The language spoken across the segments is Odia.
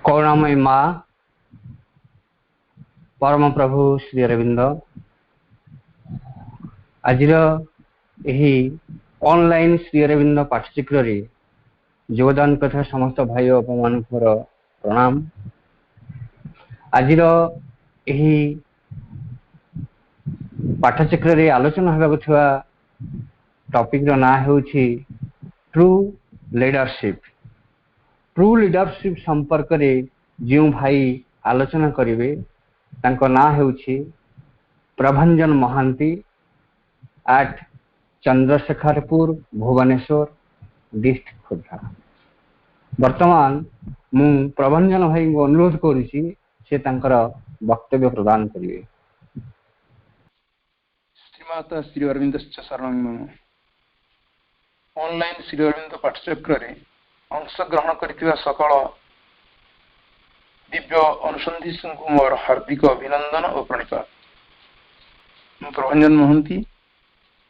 करुणामयी माँ परम प्रभु श्री अरविंद आज ऑनलाइन श्री अरविंद पाठचक्र योगदान कथा समस्त भाई मान प्रणाम। आज पाठचक्र आलोचना होगा टॉपिक ना होउछि ट्रू लीडरशिप। ट्रू लीडरशिप संपर्क में जो भाई आलोचना करेंगे तांको ना होउछि प्रभंजन महांती एट चंद्रशेखरपुर भुवनेश्वर डिस्ट्रिक्ट खोर्धा। वर्तमान मु प्रभंजन भाई को अनुरोध करुछि से तांकर वक्तव्य प्रदान करिवे। श्रीमाता श्री अरविंद शरण मम ऑनलाइन श्री अरविंद पाठचक्र रे अंश ग्रहण करथिबा सकल दिव्य अनुसंधी को मोर हार्दिक अभिनंदन और प्रणिपात। मु प्रभंजन महंती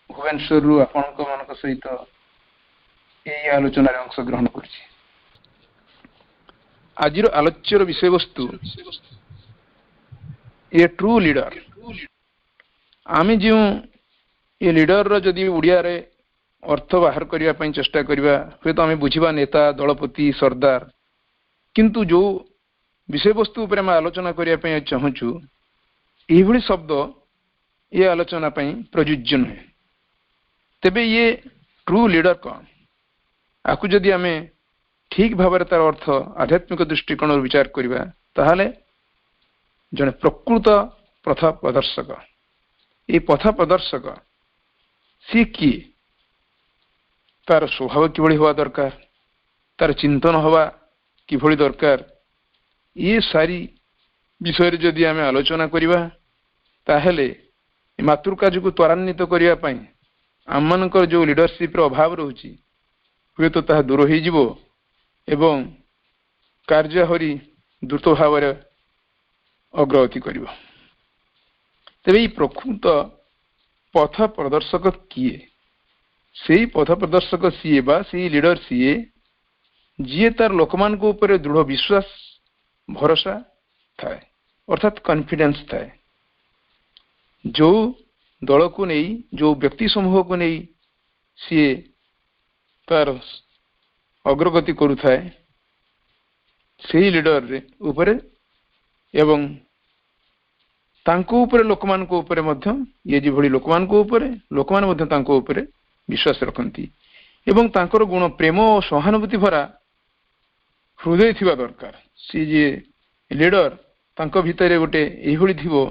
भुवनेश्वर रु आपनक मानक सहित एई आलोचना रे अंश ग्रहण करछि। आजिर आलोच्यर विषय वस्तु ए ट्रू लीडर। आमे जो ये लीडर रो जदि उड़िया रे अर्थ बाहर करिया पई चेष्टा करिवा हे तो आमे बुझिबा नेता दलपति सरदार, किंतु जो विषय वस्तु पर आलोचना करिया पई चाहूछु एही भली शब्द ये आलोचना पई प्रयोज्य नुहे। तेबे ये ट्रू लीडर कौन आकु जदि आमे ठीक भाव तार अर्थ आध्यात्मिक दृष्टिकोण विचार करिवा ताहाले जने प्रकृत पथ प्रदर्शक। ये पथ प्रदर्शक सी किए, तार स्वभाव किभଳି हवा दरकार, तार चिंतन हवा किभଳି दरकार, ये सारी विषय जदि आमे आलोचना करिवा ताहेले मातृकार्य को त्वरान्वित करिया पई आमनकर जो लीडरशिप रो अभाव रहउची हुए तो ताहा दूर हो जिवो एवं कार्य हरि द्रुत भाव रे अग्रगति करिवो। तेबे प्रकृत पथ प्रदर्शक किए? से पथ प्रदर्शक सीए बा से लीडर सीए जी तार लोकमान को ऊपर दृढ़ विश्वास भरोसा थाए अर्थात कॉन्फिडेंस थाए। जो दल को नहीं, जो व्यक्ति समूह को नहीं सीए तार अग्रगति करू थाए से लीडर रे ऊपर एवं तांको ऊपर लोकमान को ऊपर मध्य ये जी भली लोकमान को ऊपर लोकमान मध्य तांको ऊपर विश्वास रखती एवं तांकर गुण प्रेम और सहानुभूति भरा हृदय थिबा दरकार। सी जे लीडर तांको भितरे गोटे एहिभली थिबो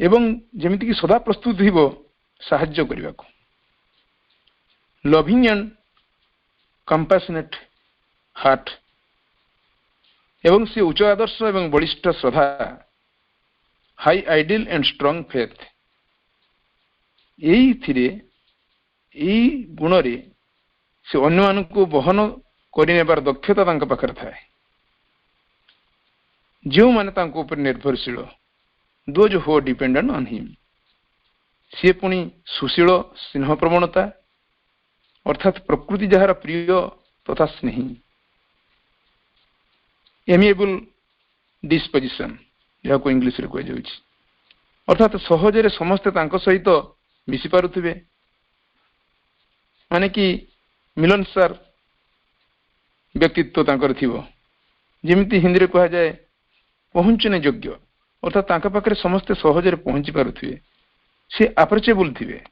एवं जेमिति कि सदा प्रस्तुत थिबो साहाय्य करिवा को। लविंग एंड कंपैशनेट हार्ट एवं से उच्च आदर्श एवं बलिष्ठ श्रद्धा high ideal and strong faith यही थिरे यही गुण रे से अन्य मान को बहन कर दक्षता तांका पाखर थाए। जो माने तांको ऊपर निर्भरशील those who dependent on him सी पुणी सुशील स्नेह प्रवणता अर्थात प्रकृति जार प्रिय तथा स्नेही एमिएबल डिस्पोजिशन जहाँ को इंग्लिश रे कह जाउछि अर्थात सहजरे समस्ते तांको सहित मिसी पारुथिबे माने कि मिलनसार व्यक्तित्व तांकर थिबो जेमिति हिंदी रे कहा जाए पहुंचने योग्य अर्थात तांका पाखरे समस्ते सहजरे पहुंची पारुथिबे से अप्रोचेबल थिबे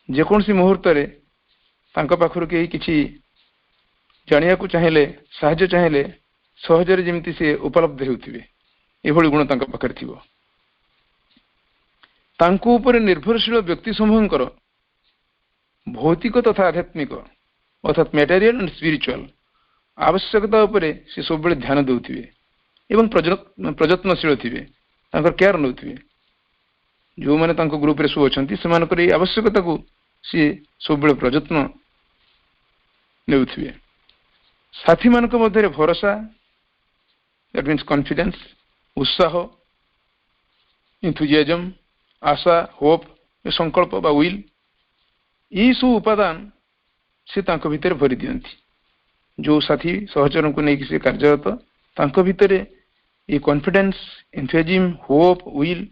जेकोनसी मुहूर्त रे तांका पाखरु केही किछि जानिया को चाहेले साहाय्य चाहेले सहजरे जेमिति से उपलब्ध हेउथिबे एभली गुण तांका पाखरे थिबो। तांको ऊपर निर्भरशील व्यक्ति समूहंकर भौतिक तथा आध्यात्मिक अर्थात मटेरियल एंड स्पिरिचुअल आवश्यकता उपरे से सब बेले ध्यान देउथिबे एवं प्रयत्नशील थिबे तांकर केयर नउथिबे। जो माने तांको ग्रुप रे सु अछंती सेमानकर ए आवश्यकता को से सब बेले प्रयत्न नेउथिबे। साथी मानक मध्य भरोसा दैट मीन्स कॉन्फिडेंस उत्साह इंथुजियाजम आशा होप संकल्प बा विल ये सब उपादान से तांको भीतर भरी दियंती। जो साथी सहचरों को नहीं किसी कार्यरत तांको भितरे ये कॉन्फिडेंस एंथुसियाज्म होप विल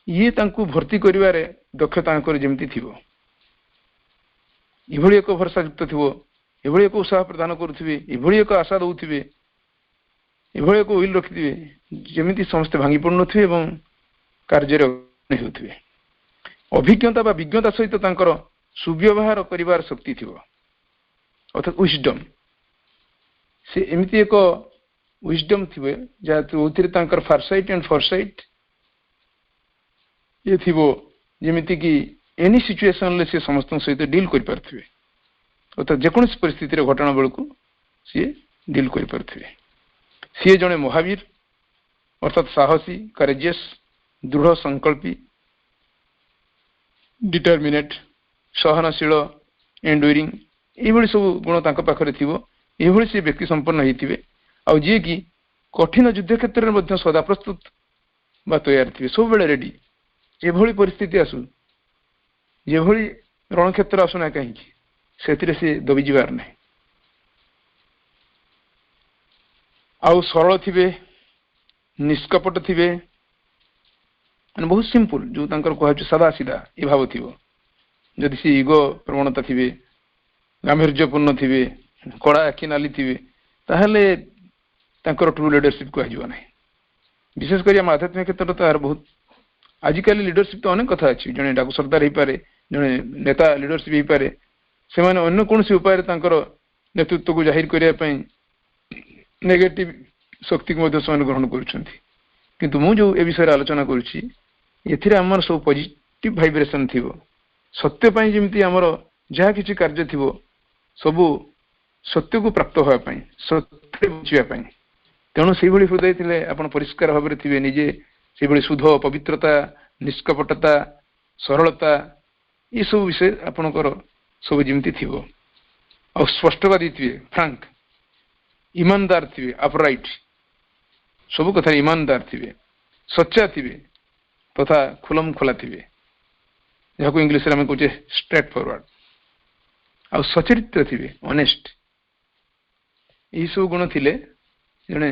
ये तांको भर्ती करिवारे दक्षता आंकर जेमती थिबो इभଳି एक भरसा युक्त थिबो इभଳି एक उत्साह प्रदान करुथिबे इभଳି एक आशा दउथिबे इभଳି एक विल रखिथिबे जेमिति समस्त भांगी पड़नथिबे एवं कार्य हेउथिबे अभिज्ञता बा विज्ञता सहित तांकर सुव्यवहार करिवार शक्ति थिबो अर्थात विजडम से एमिति एक विजडम थिबे जाउथिरे तांकर फारसाइट एंड फॉरसाइट ये थिबो जेमिति कि एनी सिचुएशन ले से समस्त सहित डील कर पारथिबे अर्थात जेकोसी परिस्थिति रे घटना बेलकू सी डील कर पारथिबे सी जने महावीर अर्थात साहसी करेजियस दृढ़ संकल्पी डिटरमिनेट सहनशील एंडुरिंग ये सब गुण तांको पाखरे थिबो ये से व्यक्ति संपन्न होइथिबे आ जे कि कठिन युद्ध क्षेत्र में सदा प्रस्तुत बा तैयार थिबे सब बेले रेडी एभଳି परिस्थिति आसु जेभଳି रणक्षेत्र आसुना कहीं से दबी जीवार नहीं आउ सरल थिबे निष्कपट थिबे बहुत सिंपल जो तांकर कहछु सादा सीधा ये भाव थिबो जदि से ईगो प्रवणता थिबे गांभीर्यपूर्ण थिबे कड़ा आखि नाली थिबे ताहले तांकर ट्रू लीडरशिप कहजिबो नहीं विशेष करी हम आध्यात्मिक क्षेत्र तार बहुत आजिकल लीडरशिप तो अनेक कथा अच्छी जड़े डाकू सरदार हो पारे जड़े नेता लीडरशिप हो पारे से अन्य कौन उपाय नेतृत्व को जाहिर करने नेगेटिव शक्ति को ग्रहण कर जो ए विषय आलोचना कर सब पॉजिटिव वाइब्रेशन थी सत्य जमी आमर जहाँ किसी कार्य थी सबू सत्य को प्राप्त होगापी सत्य बुझापी तेणु से हृदय थे आप परिष्कार भाव में थे निजे से शुद्ध पवित्रता निष्कपटता सरलता ये सब विषय आपणकर सब जमी थी आ स्पष्टवादी थे फ्रांक ईमानदार थे अपराइट सब कथा ईमानदार थे सच्चा थे तथा खुलम खोला थे जहाँ इंग्लीश में कहे स्ट्रेट फॉरवर्ड आ सचरित्र थे ऑनेस्ट यही सब गुण थे जड़े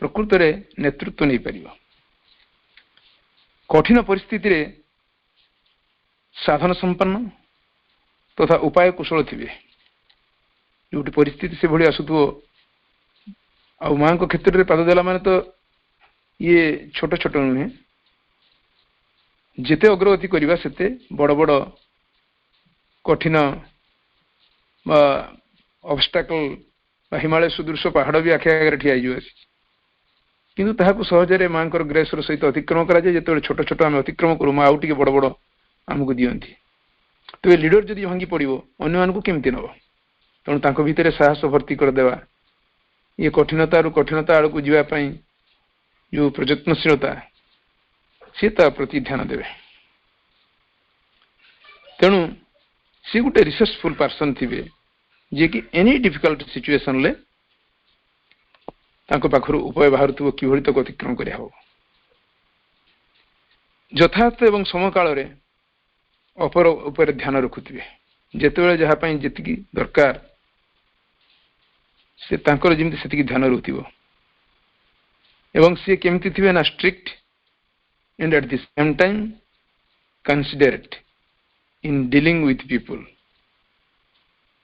प्रकृत में नेतृत्व नहीं पार कठिन परिस्थिति रे साधन संपन्न तथा उपाय कुशल थे जो परिस्थिति से भाई आसुथो आ माँ क्षेत्र में पाद देला माने तो ये छोट छोट नुहे जिते अग्रगति करवा सेते बड़ बड़ कठिन ऑब्स्टैकल हिमालय सदृश पहाड़ भी आखि आगे ठिया किंतु ताहाकु सहजरे माँ ग्रेस सहित अतिक्रम करा छोट छोट आम अतिक्रम करूँ माँ आउटे बड़ बड़ आमको दियंती तो ये लीडर जदि भांगी पड़ो अन्य मानक केमती नब तेणु तांको भितर साहस भर्ती करदेवा ये कठिनता कठिनता आड़ को जीवाई जो प्रयत्नशीलता सी प्रति ध्यान देवे तेणु सी गोटे रिसर्चफुल पर्सन थे जे कि एनी डिफिकल्ट सिचुएशन ले तांको पाखरु उपाय बाहर थो कि तक अतिक्रम करिया हो यथार्थ एवं समकाल रे अपर उपर ध्यान रखुथिबे जेतेबेले जहा पई जेतिकी दरकार से तांकर जेमति सेतिकी ध्यान रखुथिबो एवं से केमति थिबे ना strict and at the same time considerate in dealing with people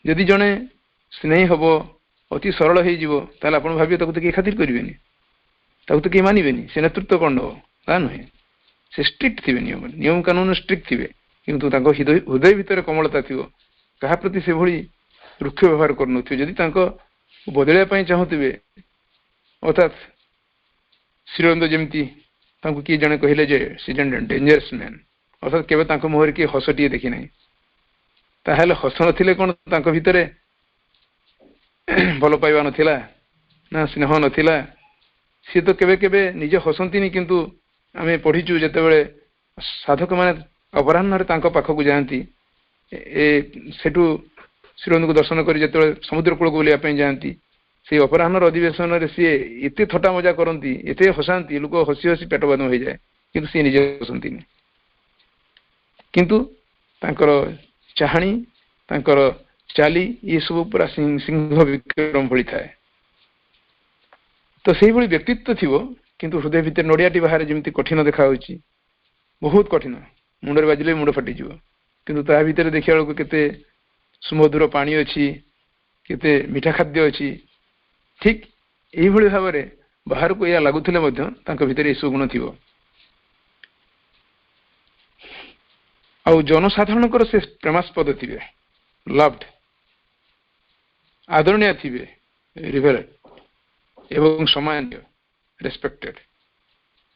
यदि जने स्नेही हबो अति सरल हो भावे तो किए खातिर करेंगे तो किए मानवे से नेतृत्व कौन हो ता नुहे से स्ट्रिक्ट थे नियम नियम कानून स्ट्रिक्ट थे किंतु हृदय भितर कोमलता थी क्या प्रति से भली रुक्ष व्यवहार कर बदलवाई चाहूबे अर्थात श्रीअरविंद जमी किए जड़े कहले जे सी डेंजरस मैन अर्थात केवल मुहर किए हसटे देखी ना ताहले हस नथिले कौन भितर भल पाइबा नथिला ना स्नेह नथिला सी तो केबे केबे निजे हसंती किंतु आमे पढ़ीचु जेतेबेले साधक माने अपराह्न पाखक जाती सेठू श्रीअरविंद को दर्शन कर जेतेबेले समुद्र कूल को बुलिया जाती से अपराह्न अधिवेशन सी एत थटा मजा करती एत हसाती लोक हसी हसी पेट बादम हो जाए किंतु सी निजे हसंती किंतु तांकर चाहाणी तांकर चाली ये सब पूरा सिंह विक्रम भली थाए तो ସେଇଭଳି ବ୍ୟକ୍ତିତ୍ୱ ଥିବ କିନ୍ତୁ ହୃଦୟ ଭିତରେ ନଡ଼ିଆଟି ବାହାରେ ଯେମିତି କଠିନ ଦେଖାଯାଉଛି, ବହୁତ କଠିନ, ମୁଣ୍ଡରେ ବାଜିଲେ ମୁଣ୍ଡ ଫାଟିଯିବ, କିନ୍ତୁ ତା ଭିତରେ ଦେଖିଲା ବେଳକୁ କେତେ ସୁମଧୁର ପାଣି ଅଛି, କେତେ ମିଠା ଖାଦ୍ୟ ଅଛି। ଠିକ ଏଇଭଳି ଭାବରେ ବାହାରକୁ ଏହା ଲାଗୁଥିଲେ ମଧ୍ୟ ତାଙ୍କ ଭିତରେ ଏସବୁ ଗୁଣ ଥିବ। ଆଉ ଜନସାଧାରଣଙ୍କର ସେ ପ୍ରେମାସ୍ପଦ ଥିବେ, ଲଭ୍ଡ, ଆଦରଣୀୟ ଥିବେ, ରିଭେରେଣ୍ଟ ଏବଂ ସମ୍ମାନୀୟ, ରେସ୍ପେକ୍ଟେଡ।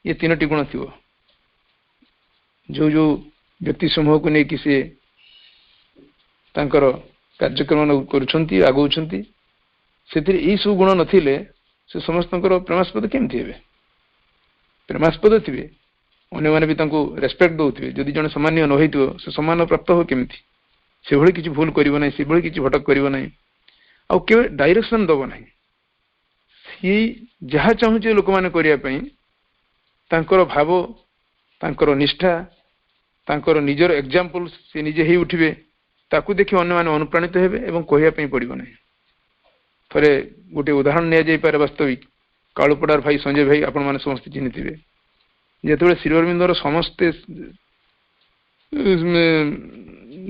ଏ ତିନୋଟି ଗୁଣ ଥିବ। ଯୋଉ ଯୋଉ ବ୍ୟକ୍ତି ସମୂହକୁ ନେଇକି ସେ ତାଙ୍କର କାର୍ଯ୍ୟକ୍ରମ କରୁଛନ୍ତି, ଆଗଉଛନ୍ତି, ସେଥିରେ ଏଇ ସବୁ ଗୁଣ ନଥିଲେ ସେ ସମସ୍ତଙ୍କର ପ୍ରେମାସ୍ପଦ କେମିତି ହେବେ? ପ୍ରେମାସ୍ପଦ ଥିବେ, ଅନ୍ୟମାନେ ବି ତାଙ୍କୁ ରେସ୍ପେକ୍ଟ ଦଉଥିବେ। ଯଦି ଜଣେ ସମ୍ମାନୀୟ ନ ହେଇଥିବ ସେ ସମ୍ମାନ ପ୍ରାପ୍ତ ହେବ କେମିତି? ସେଭଳି କିଛି ଭୁଲ କରିବ ନାହିଁ, ସେଭଳି କିଛି ଭଟକ କରିବ ନାହିଁ, ଆଉ କେବେ ଡାଇରେକ୍ସନ ଦବ ନାହିଁ। ସିଏ ଯାହା ଚାହୁଁଛି ଲୋକମାନେ କରିବା ପାଇଁ ତାଙ୍କର ଭାବ, ତାଙ୍କର ନିଷ୍ଠା, ତାଙ୍କର ନିଜର ଏକ୍ଜାମ୍ପଲ ସେ ନିଜେ ହେଇ ଉଠିବେ, ତାକୁ ଦେଖି ଅନ୍ୟମାନେ ଅନୁପ୍ରାଣିତ ହେବେ ଏବଂ କହିବା ପାଇଁ ପଡ଼ିବ ନାହିଁ। ଥରେ ଗୋଟିଏ ଉଦାହରଣ ନିଆଯାଇପାରେ ବାସ୍ତବିକ। କାଳୁପଡ଼ାର ଭାଇ ସଞ୍ଜୟ ଭାଇ ଆପଣମାନେ ସମସ୍ତେ ଚିହ୍ନିଥିବେ। ଯେତେବେଳେ ଶ୍ରୀ ଅରବିନ୍ଦର ସମସ୍ତେ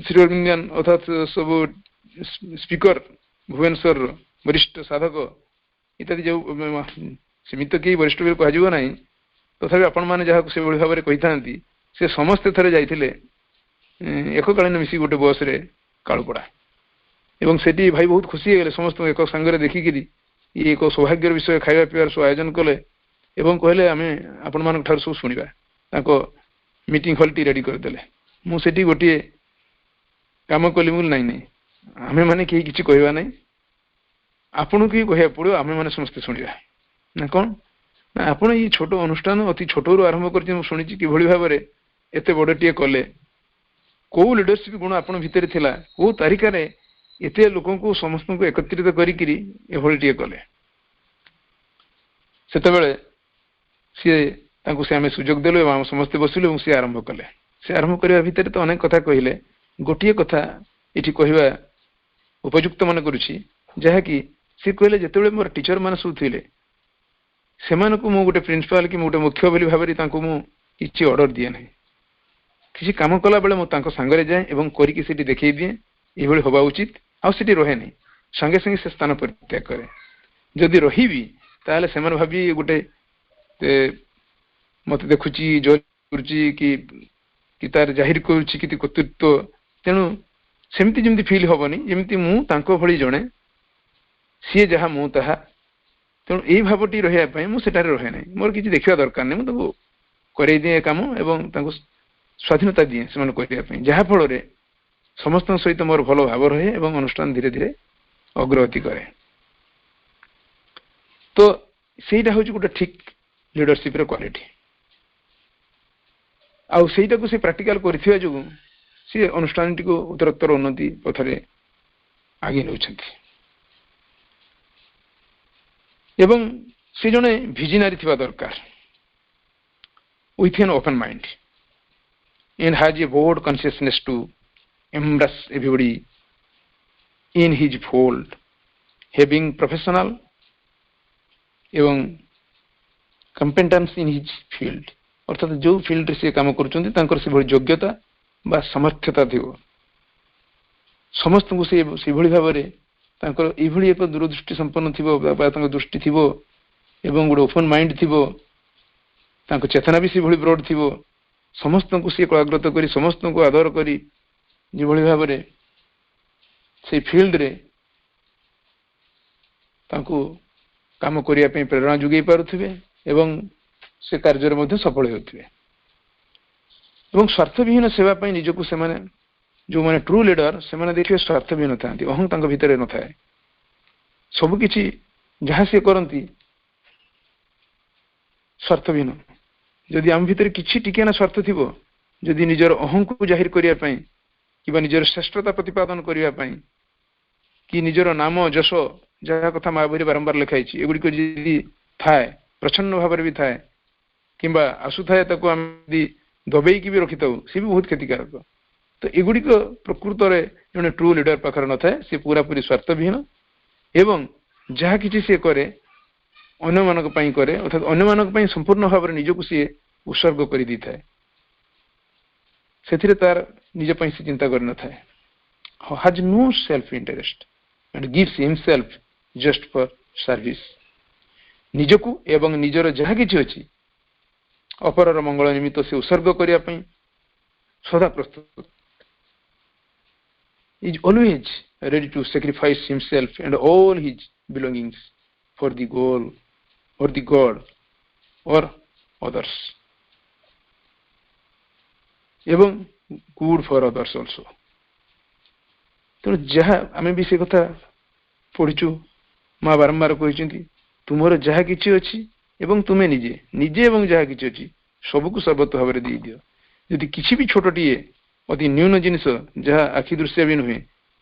ଶ୍ରୀ ଅରବିନ୍ଦିଆନ ଅର୍ଥାତ୍ ସବୁ ସ୍ପିକର ଭୁବନେଶ୍ୱରର ବରିଷ୍ଠ ସାଧକ ଇତ୍ୟାଦି ଯେଉଁ ସେମିତି କେହି ବରିଷ୍ଠ ବୋଲି କୁହାଯିବ ନାହିଁ, ତଥାପି ଆପଣମାନେ ଯାହାକୁ ସେଭଳି ଭାବରେ କହିଥାନ୍ତି, ସେ ସମସ୍ତେ ଥରେ ଯାଇଥିଲେ ଏକକାଳୀନ ମିଶି ଗୋଟେ ବସରେ କାଳୁପଡ଼ା, ଏବଂ ସେଠି ଭାଇ ବହୁତ ଖୁସି ହେଇଗଲେ ସମସ୍ତଙ୍କୁ ଏକ ସାଙ୍ଗରେ ଦେଖିକିରି। ଇଏ ଏକ ସୌଭାଗ୍ୟର ବିଷୟ, ଖାଇବା ପିଇବାର ସବୁ ଆୟୋଜନ କଲେ ଏବଂ କହିଲେ ଆମେ ଆପଣମାନଙ୍କ ଠାରୁ ସବୁ ଶୁଣିବା। ତାଙ୍କ ମିଟିଂ ହଲ୍ଟି ରେଡ଼ି କରିଦେଲେ। ମୁଁ ସେଠି ଗୋଟିଏ କାମ କଲି, ମୁଁ ନାଇଁ ନାଇଁ ଆମେମାନେ କେହି କିଛି କହିବା ନାହିଁ, ଆପଣଙ୍କୁ ହିଁ କହିବାକୁ ପଡ଼ିବ, ଆମେମାନେ ସମସ୍ତେ ଶୁଣିବା। ନା କ'ଣ ନା ଆପଣ ଏଇ ଛୋଟ ଅନୁଷ୍ଠାନ ଅତି ଛୋଟରୁ ଆରମ୍ଭ କରିଛି, ମୁଁ ଶୁଣିଛି କିଭଳି ଭାବରେ ଏତେ ବଡ଼ଟିଏ କଲେ। କୋଉ ଲିଡରସିପ୍ ଗୁଣ ଆପଣ ଭିତରେ ଥିଲା, କୋଉ ତାରିଖରେ ଏତେ ଲୋକଙ୍କୁ ସମସ୍ତଙ୍କୁ ଏକତ୍ରିତ କରିକିରି ଏଭଳିଟିଏ କଲେ। ସେତେବେଳେ ସିଏ ତାଙ୍କୁ ଆମେ ସୁଯୋଗ ଦେଲୁ ଏବଂ ଆମେ ସମସ୍ତେ ବସିଲୁ ଏବଂ ସିଏ ଆରମ୍ଭ କଲେ। ସେ ଆରମ୍ଭ କରିବା ଭିତରେ ତ ଅନେକ କଥା କହିଲେ। ଗୋଟିଏ କଥା ଏଠି କହିବା ଉପଯୁକ୍ତ ମନେ କରୁଛି, ଯାହାକି ସେ କହିଲେ ଯେତେବେଳେ ମୋର ଟିଚର ମାନେ ସବୁ ଥିଲେ ସେମାନଙ୍କୁ ମୁଁ ଗୋଟେ ପ୍ରିନ୍ସିପାଲ କି ମୁଁ ଗୋଟେ ମୁଖ୍ୟ ବୋଲି ଭାବରେ ତାଙ୍କୁ ମୁଁ କିଛି ଅର୍ଡର ଦିଏ ନାହିଁ। କିଛି କାମ କଲା ବେଳେ ମୁଁ ତାଙ୍କ ସାଙ୍ଗରେ ଯାଏ ଏବଂ କରିକି ସେଠି ଦେଖେଇ ଦିଏ ଏଇଭଳି ହବା ଉଚିତ, ଆଉ ସେଠି ରହେନି, ସାଙ୍ଗେ ସାଙ୍ଗେ ସେ ସ୍ଥାନ ପରିତ୍ୟାଗ କରେ। ଯଦି ରହିବି ତାହେଲେ ସେମାନେ ଭାବି ଗୋଟେ ମତେ ଦେଖୁଛି, ଜଜ କରୁଛି କି ତାର ଜାହିର କରୁଛି କିଛି କର୍ତ୍ତୃତ୍ୱ। ତେଣୁ ସେମିତି ଯେମିତି ଫିଲ୍ ହବନି ଯେମିତି ମୁଁ ତାଙ୍କ ଭଳି ଜଣେ, ସିଏ ଯାହା ମୁଁ ତାହା। ତେଣୁ ଏଇ ଭାବଟି ରହିବା ପାଇଁ ମୁଁ ସେଠାରେ ରହେ ନାହିଁ, ମୋର କିଛି ଦେଖିବା ଦରକାର ନାହିଁ, ମୁଁ ତାଙ୍କୁ କରେଇ ଦିଏ କାମ ଏବଂ ତାଙ୍କୁ ସ୍ୱାଧୀନତା ଦିଏ ସେମାନେ କରିବା ପାଇଁ, ଯାହାଫଳରେ ସମସ୍ତଙ୍କ ସହିତ ମୋର ଭଲ ଭାବ ରହେ ଏବଂ ଅନୁଷ୍ଠାନ ଧୀରେ ଧୀରେ ଅଗ୍ରଗତି କରେ। ତ ସେଇଟା ହେଉଛି ଗୋଟେ ଠିକ ଲିଡରସିପ୍ର କ୍ୱାଲିଟି। ଆଉ ସେଇଟାକୁ ସେ ପ୍ରାକ୍ଟିକାଲ କରିଥିବା ଯୋଗୁଁ ସେ ଅନୁଷ୍ଠାନଟିକୁ ଉତ୍ତରୋତ୍ତର ଉନ୍ନତି ପଥରେ ଆଗେଇ ନେଉଛନ୍ତି। ଏବଂ ସେ ଜଣେ ଭିଜନାରୀ ଥିବା ଦରକାର, with an open mind and has a broad consciousness to embrace everybody in his fold, having professional ଏବଂ competence in his field। ଅର୍ଥାତ୍ ଯେଉଁ ଫିଲ୍ଡରେ ସେ କାମ କରୁଛନ୍ତି ତାଙ୍କର ସେଭଳି ଯୋଗ୍ୟତା ବା ସାମର୍ଥ୍ୟତା ଥିବ। ସମସ୍ତଙ୍କୁ ସେଭଳି ଭାବରେ ତାଙ୍କର ଏଇଭଳି ଏକ ଦୂରଦୃଷ୍ଟି ସମ୍ପନ୍ନ ଥିବ ବା ତାଙ୍କ ଦୃଷ୍ଟି ଥିବ ଏବଂ ଗୋଟେ ଓପନ୍ ମାଇଣ୍ଡ ଥିବ, ତାଙ୍କ ଚେତନା ବି ସେଭଳି ବ୍ରଡ୍ ଥିବ। ସମସ୍ତଙ୍କୁ ସେ କଳାଗ୍ରତ କରି ସମସ୍ତଙ୍କୁ ଆଦର କରି ଯେଭଳି ଭାବରେ ସେଇ ଫିଲ୍ଡରେ ତାଙ୍କୁ କାମ କରିବା ପାଇଁ ପ୍ରେରଣା ଯୋଗାଇ ପାରୁଥିବେ ଏବଂ ସେ କାର୍ଯ୍ୟରେ ମଧ୍ୟ ସଫଳ ହେଉଥିବେ। ଏବଂ ସ୍ୱାର୍ଥବିହୀନ ସେବା ପାଇଁ ନିଜକୁ ସେମାନେ, ଯେଉଁମାନେ ଟ୍ରୁ ଲିଡର, ସେମାନେ ଦେଖିବେ ସ୍ୱାର୍ଥବିହୀନ ଥାନ୍ତି, ଅହଂ ତାଙ୍କ ଭିତରେ ନଥାଏ। ସବୁକିଛି ଯାହା ସେ କରନ୍ତି ସ୍ୱାର୍ଥବିହୀନ। ଯଦି ଆମ ଭିତରେ କିଛି ଟିକେ ନା ସ୍ୱାର୍ଥ ଥିବ, ଯଦି ନିଜର ଅହଂକୁ ଜାହିର କରିବା ପାଇଁ କିମ୍ବା ନିଜର ଶ୍ରେଷ୍ଠତା ପ୍ରତିପାଦନ କରିବା ପାଇଁ କି ନିଜର ନାମ ଯଶ, ଯାହା କଥା ମା ବହିରେ ବାରମ୍ବାର ଲେଖା ହେଇଛି, ଏଗୁଡ଼ିକ ଯଦି ଥାଏ, ପ୍ରଚ୍ଛନ୍ନ ଭାବରେ ବି ଥାଏ କିମ୍ବା ଆସୁଥାଏ, ତାକୁ ଆମେ ଯଦି ଦବେଇକି ବି ରଖିଥାଉ, ସେ ବି ବହୁତ କ୍ଷତିକାରକ। ତ ଏଗୁଡ଼ିକ ପ୍ରକୃତରେ ଜଣେ ଟ୍ରୁ ଲିଡର ପାଖରେ ନଥାଏ। ସେ ପୁରାପୁରି ସ୍ୱାର୍ଥବିହୀନ ଏବଂ ଯାହା କିଛି ସେ କରେ ଅନ୍ୟମାନଙ୍କ ପାଇଁ କରେ ଅର୍ଥାତ୍ ଅନ୍ୟମାନଙ୍କ ପାଇଁ ସମ୍ପୂର୍ଣ୍ଣ ଭାବରେ ନିଜକୁ ସିଏ ଉତ୍ସର୍ଗ କରିଦେଇଥାଏ। ସେଥିରେ ତାର ନିଜ ପାଇଁ ସେ ଚିନ୍ତା କରିନଥାଏ। has no self interest and gives himself just for service। ନିଜକୁ ଏବଂ ନିଜର ଯାହା କିଛି ଅଛି ଅପରର ମଙ୍ଗଳ ନିମିତ୍ତ ସେ ଉତ୍ସର୍ଗ କରିବା ପାଇଁ ସଦା ପ୍ରସ୍ତୁତ। is always ready to sacrifice himself and all his belongings for the goal or the God or others ଏବଂ good for others also। ତେଣୁ ଯାହା ଆମେ ବି ସେ କଥା ପଢିଛୁ, ମା ବାରମ୍ବାର କହିଛନ୍ତି ତୁମର ଯାହା କିଛି ଅଛି ଏବଂ ତୁମେ ନିଜେ ନିଜେ ଏବଂ ଯାହା କିଛି ଅଛି ସବୁକୁ ସର୍ବତ ଭାବରେ ଦେଇଦିଅ। ଯଦି କିଛି ବି ଛୋଟଟିଏ ଅତି ନ୍ୟୁନ ଜିନିଷ ଯାହା ଆଖି ଦୃଶ୍ୟ ବି ନୁହେଁ,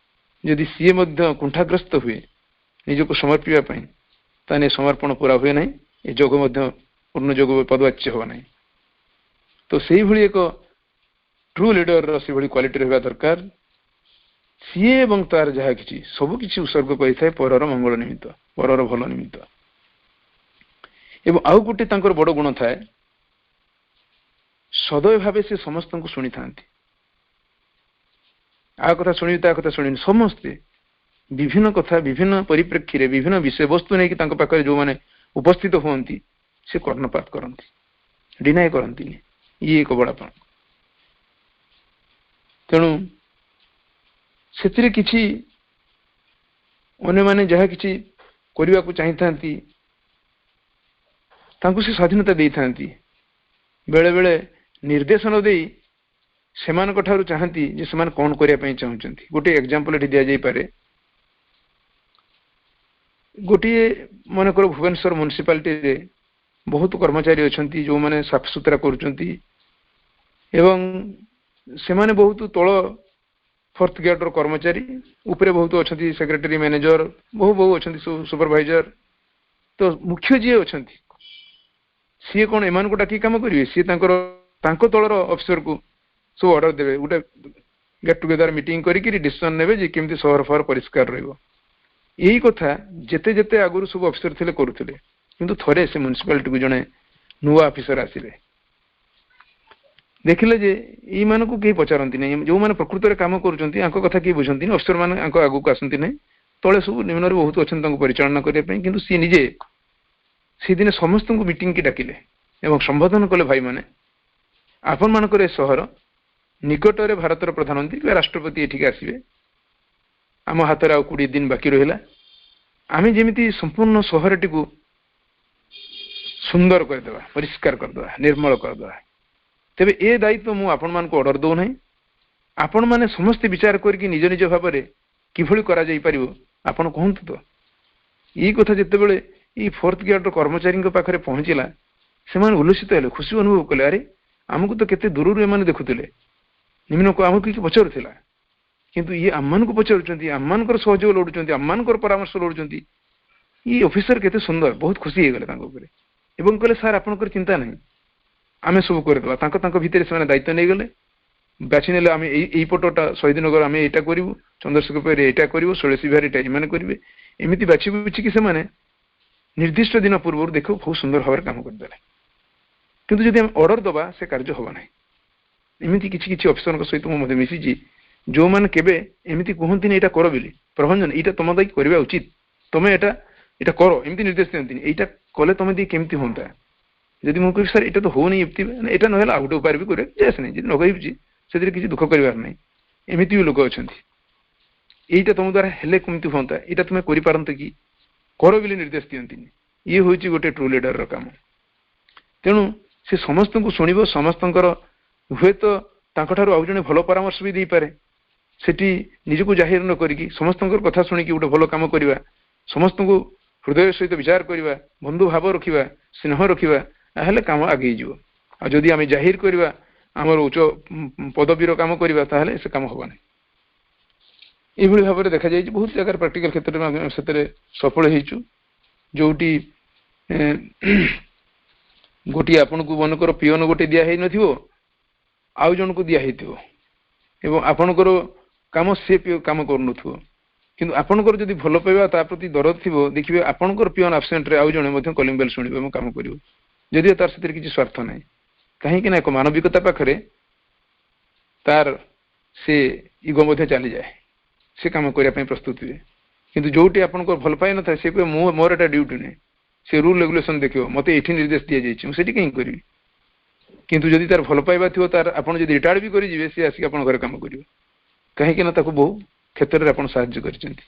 ଯଦି ସିଏ ମଧ୍ୟ କୁଣ୍ଠାଗ୍ରସ୍ତ ହୁଏ ନିଜକୁ ସମର୍ପିବା ପାଇଁ, ତାହେଲେ ସମର୍ପଣ ପୁରା ହୁଏ ନାହିଁ, ଏ ଯୋଗ ମଧ୍ୟ ପୂର୍ଣ୍ଣ ଯୋଗ ପଦବାଚ୍ୟ ହେବ ନାହିଁ। ତ ସେଇଭଳି ଏକ ଟ୍ରୁ ଲିଡରର ସେଭଳି କ୍ୱାଲିଟି ରହିବା ଦରକାର। ସିଏ ଏବଂ ତାର ଯାହା କିଛି ସବୁ କିଛି ଉତ୍ସର୍ଗ କରିଥାଏ ପରର ମଙ୍ଗଳ ନିମିତ୍ତ, ପରର ଭଲ ନିମିତ୍ତ। ଏବଂ ଆଉ ଗୋଟେ ତାଙ୍କର ବଡ ଗୁଣ ଥାଏ, ସଦୟ ଭାବେ ସେ ସମସ୍ତଙ୍କୁ ଶୁଣିଥାନ୍ତି। ଆ କଥା ଶୁଣିବି ତା କଥା ଶୁଣିବି, ସମସ୍ତେ ବିଭିନ୍ନ କଥା ବିଭିନ୍ନ ପରିପ୍ରେକ୍ଷୀରେ ବିଭିନ୍ନ ବିଷୟବସ୍ତୁ ନେଇକି ତାଙ୍କ ପାଖରେ ଯୋଉମାନେ ଉପସ୍ଥିତ ହୁଅନ୍ତି ସେ କର୍ଣ୍ଣପାତ କରନ୍ତି, ଡିନାଏ କରନ୍ତିନି। ଇଏ ଏକ ବଡାପଣ। ତେଣୁ ସେଥିରେ କିଛି ଅନ୍ୟମାନେ ଯାହା କିଛି କରିବାକୁ ଚାହିଁଥାନ୍ତି ତାଙ୍କୁ ସେ ସ୍ୱାଧୀନତା ଦେଇଥାନ୍ତି। ବେଳେ ବେଳେ ନିର୍ଦ୍ଦେଶନ ଦେଇ ସେମାନଙ୍କ ଠାରୁ ଚାହାନ୍ତି ଯେ ସେମାନେ କଣ କରିବା ପାଇଁ ଚାହୁଁଛନ୍ତି। ଗୋଟିଏ ଏକ୍ସାମ୍ପଲ ଏଠି ଦିଆଯାଇପାରେ। ଗୋଟିଏ ମନେକର ଭୁବନେଶ୍ୱର ମ୍ୟୁନିସିପାଲିଟିରେ ବହୁତ କର୍ମଚାରୀ ଅଛନ୍ତି ଯୋଉମାନେ ସଫାସୁତୁରା କରୁଛନ୍ତି ଏବଂ ସେମାନେ ବହୁତ ତଳ ଫୋର୍ଥ ଗ୍ରେଡର କର୍ମଚାରୀ, ଉପରେ ବହୁତ ଅଛନ୍ତି ସେକ୍ରେଟାରୀ, ମ୍ୟାନେଜର, ବହୁ ଅଛନ୍ତି ସୁପରଭାଇଜର। ତ ମୁଖ୍ୟ ଯିଏ ଅଛନ୍ତି ସିଏ କଣ ଏମାନଙ୍କୁ ଡାକି କାମ କରିବେ? ସିଏ ତାଙ୍କ ତଳର ଅଫିସରକୁ ସବୁ ଅର୍ଡର ଦେବେ, ଗୋଟେ ଗେଟ୍ ଟୁଗେଦର ମିଟିଂ କରିକି ଡିସିସନ ନେବେ ଯେ କେମିତି ସହର ଫହର ପରିଷ୍କାର ରହିବ। ଏଇ କଥା ଯେତେ ଯେତେ ଆଗରୁ ସବୁ ଅଫିସର ଥିଲେ କରୁଥିଲେ, କିନ୍ତୁ ଥରେ ସେ ମ୍ୟୁନିସିପାଲିଟିକୁ ଜଣେ ନୂଆ ଅଫିସର ଆସିଲେ, ଦେଖିଲେ ଯେ ଏଇମାନଙ୍କୁ କେହି ପଚାରନ୍ତି ନାହିଁ, ଯୋଉମାନେ ପ୍ରକୃତରେ କାମ କରୁଛନ୍ତି ଆଙ୍କ କଥା କେହି ବୁଝନ୍ତିନି, ଅଫିସର ମାନେ ଆଙ୍କ ଆଗକୁ ଆସନ୍ତି ନାହିଁ, ତଳେ ସବୁ ନିମ୍ନରେ ବହୁତ ଅଛନ୍ତି ତାଙ୍କୁ ପରିଚାଳନା କରିବା ପାଇଁ। କିନ୍ତୁ ସିଏ ନିଜେ ସେଦିନ ସମସ୍ତଙ୍କୁ ମିଟିଂ କି ଡାକିଲେ ଏବଂ ସମ୍ବୋଧନ କଲେ, ଭାଇମାନେ ଆପଣମାନଙ୍କର ଏ ସହର ନିକଟରେ ଭାରତର ପ୍ରଧାନମନ୍ତ୍ରୀ ବା ରାଷ୍ଟ୍ରପତି ଏଠିକି ଆସିବେ, ଆମ ହାତରେ ଆଉ 20 ଦିନ ବାକି ରହିଲା, ଆମେ ଯେମିତି ସମ୍ପୂର୍ଣ୍ଣ ସହରଟିକୁ ସୁନ୍ଦର କରିଦେବା, ପରିଷ୍କାର କରିଦେବା, ନିର୍ମଳ କରିଦେବା। ତେବେ ଏ ଦାୟିତ୍ୱ ମୁଁ ଆପଣମାନଙ୍କୁ ଅର୍ଡର ଦେଉନାହିଁ, ଆପଣମାନେ ସମସ୍ତେ ବିଚାର କରିକି ନିଜ ନିଜ ଭାବରେ କିଭଳି କରାଯାଇପାରିବ ଆପଣ କୁହନ୍ତୁ ତ। ଏଇ କଥା ଯେତେବେଳେ ଏଇ ଫୋର୍ଥ ଗ୍ରେଡର କର୍ମଚାରୀଙ୍କ ପାଖରେ ପହଞ୍ଚିଲା, ସେମାନେ ଉଲ୍ଲସିତ ହେଲେ, ଖୁସି ଅନୁଭବ କଲେ, ଆରେ ଆମକୁ ତ କେତେ ଦୂରରୁ ଏମାନେ ଦେଖୁଥିଲେ, ନିମ୍ନକୁ ଆମକୁ କିଛି ପଚାରୁଥିଲା, କିନ୍ତୁ ଇଏ ଆମମାନଙ୍କୁ ପଚାରୁଛନ୍ତି, ଆମମାନଙ୍କର ସହଯୋଗ ଲୋଡୁଛନ୍ତି, ଆମମାନଙ୍କର ପରାମର୍ଶ ଲୋଡୁଛନ୍ତି। ଏଇ ଅଫିସର କେତେ ସୁନ୍ଦର, ବହୁତ ଖୁସି ହେଇଗଲେ ତାଙ୍କ ଉପରେ ଏବଂ କହିଲେ ସାର୍ ଆପଣଙ୍କର ଚିନ୍ତା ନାହିଁ, ଆମେ ସବୁ କରିଦେବା। ତାଙ୍କ ଭିତରେ ସେମାନେ ଦାୟିତ୍ୱ ନେଇଗଲେ, ବାଛି ନେଲେ ଆମେ ଏଇ ପଟଟା ଶହୀଦନଗର ଆମେ ଏଇଟା କରିବୁ, ଚନ୍ଦ୍ରଶେଖର ଏଇଟା କରିବୁ, ଷୋଳଶୀ ବିହାର ଏଇଟା ଏମାନେ କରିବେ। ଏମିତି ବାଛି ବୁଛିକି ସେମାନେ ନିର୍ଦ୍ଦିଷ୍ଟ ଦିନ ପୂର୍ବରୁ ଦେଖୁ ବହୁତ ସୁନ୍ଦର ଭାବରେ କାମ କରିଦେଲେ। କିନ୍ତୁ ଯଦି ଆମେ ଅର୍ଡର ଦେବା ସେ କାର୍ଯ୍ୟ ହେବ ନାହିଁ। ଏମିତି କିଛି କିଛି ଅଫିସରଙ୍କ ସହିତ ମୁଁ ମଧ୍ୟ ମିଶିଛି ଯୋଉମାନେ କେବେ ଏମିତି କୁହନ୍ତିନି ଏଇଟା କର ବୋଲି, ପ୍ରଭଞ୍ଜନ ଏଇଟା ତମ ଦାୟୀ କରିବା ଉଚିତ, ତମେ ଏଇଟା କର, ଏମିତି ନିର୍ଦ୍ଦେଶ ଦିଅନ୍ତିନି, ଏଇଟା କଲେ ତମେ ଦେଇ କେମିତି ହୁଅନ୍ତା। ଯଦି ମୁଁ କହିବି ସାର୍ ଏଇଟା ତ ହଉନି, ଏଇଟା ନହେଲେ ଆଉ ଗୋଟେ ଉପାୟ ବି କରିବା ଯେ ନାହିଁ, ଯଦି ନ କହିବି ସେଥିରେ କିଛି ଦୁଃଖ କରିବାର ନାହିଁ। ଏମିତି ବି ଲୋକ ଅଛନ୍ତି, ଏଇଟା ତମ ଦ୍ୱାରା ହେଲେ କେମିତି ହୁଅନ୍ତା, ଏଇଟା ତୁମେ କରିପାରନ୍ତ କି, କର ବୋଲି ନିର୍ଦ୍ଦେଶ ଦିଅନ୍ତିନି। ଇଏ ହେଉଛି ଗୋଟେ ଟ୍ରୁ ଲିଡରର କାମ। ତେଣୁ ସେ ସମସ୍ତଙ୍କୁ ଶୁଣିବ, ସମସ୍ତଙ୍କର ହୁଏତ ତାଙ୍କଠାରୁ ଆଉ ଜଣେ ଭଲ ପରାମର୍ଶ ବି ଦେଇପାରେ, ସେଠି ନିଜକୁ ଜାହିର ନ କରିକି ସମସ୍ତଙ୍କର କଥା ଶୁଣିକି ଗୋଟେ ଭଲ କାମ କରିବା, ସମସ୍ତଙ୍କୁ ହୃଦୟ ସହିତ ବିଚାର କରିବା, ବନ୍ଧୁ ଭାବ ରଖିବା, ସ୍ନେହ ରଖିବା, ତାହେଲେ କାମ ଆଗେଇ ଯିବ। ଆଉ ଯଦି ଆମେ ଜାହିର କରିବା, ଆମର ଉଚ୍ଚ ପଦବୀର କାମ କରିବା, ତାହେଲେ ସେ କାମ ହେବ ନାହିଁ। ଏଇଭଳି ଭାବରେ ଦେଖାଯାଇଛି ବହୁତ ଜାଗାରେ ପ୍ରାକ୍ଟିକାଲ କ୍ଷେତ୍ରରେ ଆମେ ସେଥିରେ ସଫଳ ହେଇଛୁ। ଯୋଉଠି ଗୋଟିଏ ଆପଣଙ୍କୁ ମନେକର ପିଅନ ଗୋଟେ ଦିଆ ହେଇନଥିବ, ଆଉ ଜଣକୁ ଦିଆ ହେଇଥିବ ଏବଂ ଆପଣଙ୍କର କାମ ସେ କାମ କରୁନଥିବ, କିନ୍ତୁ ଆପଣଙ୍କର ଯଦି ଭଲ ପାଇବା ତା ପ୍ରତି ଦରଦ ଥିବ ଦେଖିବେ ଆପଣଙ୍କର ପିଅନ ଆବସେଣ୍ଟରେ ଆଉ ଜଣେ ମଧ୍ୟ କଲିଂ ବେଲ୍ ଶୁଣିବ ଏବଂ କାମ କରିବ, ଯଦିଓ ତାର ସେଥିରେ କିଛି ସ୍ୱାର୍ଥ ନାହିଁ। କାହିଁକି ନା ଏକ ମାନବିକତା ପାଖରେ ତାର ସେ ଇଗୋ ମଧ୍ୟ ଚାଲିଯାଏ, ସେ କାମ କରିବା ପାଇଁ ପ୍ରସ୍ତୁତ ହୁଏ। କିନ୍ତୁ ଯୋଉଠି ଆପଣଙ୍କର ଭଲ ପାଇ ନଥାଏ ସେ କହିବ ମୋର ଏଟା ଡ୍ୟୁଟି ନାହିଁ, ସେ ରୁଲ ରେଗୁଲେସନ ଦେଖିବ, ମତେ ଏଇଠି ନିର୍ଦ୍ଦେଶ ଦିଆଯାଇଛି ମୁଁ ସେଠି କାହିଁକି କରିବି। କିନ୍ତୁ ଯଦି ତାର ଭଲ ପାଇବା ଥିବ ତାର ଆପଣ ଯଦି ରିଟାୟାର୍ଡ ବି କରିଯିବେ ସେ ଆସିକି ଆପଣଙ୍କ ଘରେ କାମ କରିବ, କାହିଁକି ନା ତାକୁ ବହୁ କ୍ଷେତ୍ରରେ ଆପଣ ସାହାଯ୍ୟ କରିଛନ୍ତି।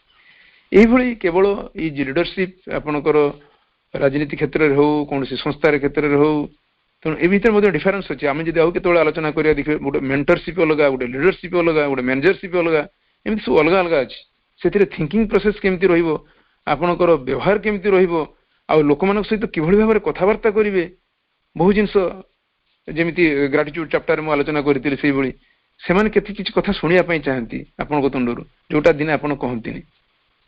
ଏଇଭଳି କେବଳ ଏଇ ଲିଡରସିପ୍ ଆପଣଙ୍କର ରାଜନୀତି କ୍ଷେତ୍ରରେ ହଉ କୌଣସି ସଂସ୍ଥାର କ୍ଷେତ୍ରରେ ହଉ, ତେଣୁ ଏ ଭିତରେ ମଧ୍ୟ ଡିଫରେନ୍ସ ଅଛି। ଆମେ ଯଦି ଆଉ କେତେବେଳେ ଆଲୋଚନା କରିବା ଦେଖିବେ ଗୋଟେ ମେଣ୍ଟରସିପ୍ ଅଲଗା, ଗୋଟେ ଲିଡରସିପ୍ ଅଲଗା, ଗୋଟେ ମ୍ୟାନେଜରସିପ୍ ଅଲଗା, ଏମିତି ସବୁ ଅଲଗା ଅଲଗା ଅଛି। ସେଥିରେ ଥିଙ୍କିଂ ପ୍ରୋସେସ କେମିତି ରହିବ, ଆପଣଙ୍କର ବ୍ୟବହାର କେମିତି ରହିବ, ଆଉ ଲୋକମାନଙ୍କ ସହିତ କିଭଳି ଭାବରେ କଥାବାର୍ତ୍ତା କରିବେ, ବହୁ ଜିନିଷ ଯେମିତି ଗ୍ରାଟିଚ୍ୟୁଡ ଚାପ୍ଟରରେ ମୁଁ ଆଲୋଚନା କରିଥିଲି ସେଇଭଳି ସେମାନେ କେତେ କିଛି କଥା ଶୁଣିବା ପାଇଁ ଚାହାନ୍ତି ଆପଣଙ୍କ ତୁଣ୍ଡରୁ, ଯୋଉଟା ଦିନେ ଆପଣ କହନ୍ତିନି।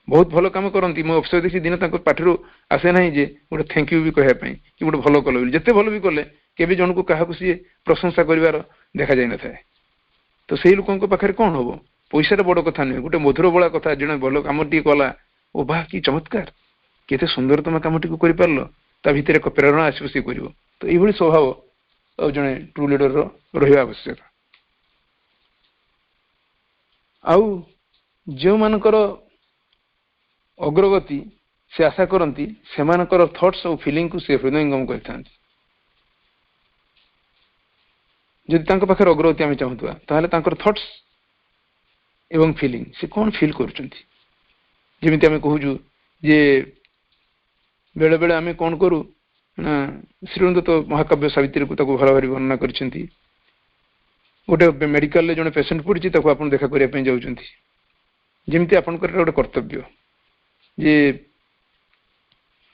ବହୁତ ଭଲ କାମ କରନ୍ତି, ମୁଁ ଅବସର ଦେଖି ଦିନେ ତାଙ୍କ ପାଠରୁ ଆସେ ନାହିଁ ଯେ ଗୋଟେ ଥ୍ୟାଙ୍କ ୟୁ ବି କହିବା ପାଇଁ କି ଗୋଟେ ଭଲ କଲ ବୋଲି। ଯେତେ ଭଲ ବି କଲେ କେବେ ଜଣକୁ କାହାକୁ ସିଏ ପ୍ରଶଂସା କରିବାର ଦେଖାଯାଇନଥାଏ। ତ ସେଇ ଲୋକଙ୍କ ପାଖରେ କଣ ହବ, ପଇସାର ବଡ କଥା ନୁହେଁ, ଗୋଟେ ମଧୁର ବଳା କଥା, ଜଣେ ଭଲ କାମ ଟିକେ କଲା, ଓ ବାହ କି ଚମତ୍କାର, କେତେ ସୁନ୍ଦର ତମେ କାମଟିକୁ କରିପାରିଲ, ତା ଭିତରେ ଏକ ପ୍ରେରଣା ଆସିବ ସିଏ କରିବ। ତ ଏଇଭଳି ସ୍ୱଭାବ ଆଉ ଜଣେ ଟ୍ରୁ ଲିଡରର ରହିବା ଆବଶ୍ୟକ। ଆଉ ଯେଉଁମାନଙ୍କର ଅଗ୍ରଗତି ସେ ଆଶା କରନ୍ତି ସେମାନଙ୍କର ଥଟ୍ସ ଆଉ ଫିଲିଂକୁ ସେ ହୃଦୟଙ୍ଗମ କରିଥାନ୍ତି। ଯଦି ତାଙ୍କ ପାଖରେ ଅଗ୍ରଗତି ଆମେ ଚାହୁଁଥିବା ତାହେଲେ ତାଙ୍କର ଥଟ୍ସ ଏବଂ ଫିଲିଂ, ସେ କ'ଣ ଫିଲ୍ କରୁଛନ୍ତି। ଯେମିତି ଆମେ କହୁଛୁ ଯେ ବେଳେ ବେଳେ ଆମେ କ'ଣ କରୁ ନା, ଶ୍ରୀଅରବିନ୍ଦ ତ ମହାକାବ୍ୟ ସାବିତ୍ରୀକୁ ତାକୁ ଭଲ ଭାବରେ ବର୍ଣ୍ଣନା କରିଛନ୍ତି। ଗୋଟେ ମେଡିକାଲରେ ଜଣେ ପେସେଣ୍ଟ ପଡିଛି, ତାକୁ ଆପଣ ଦେଖା କରିବା ପାଇଁ ଯାଉଛନ୍ତି, ଯେମିତି ଆପଣଙ୍କର ଗୋଟେ କର୍ତ୍ତବ୍ୟ ଯେ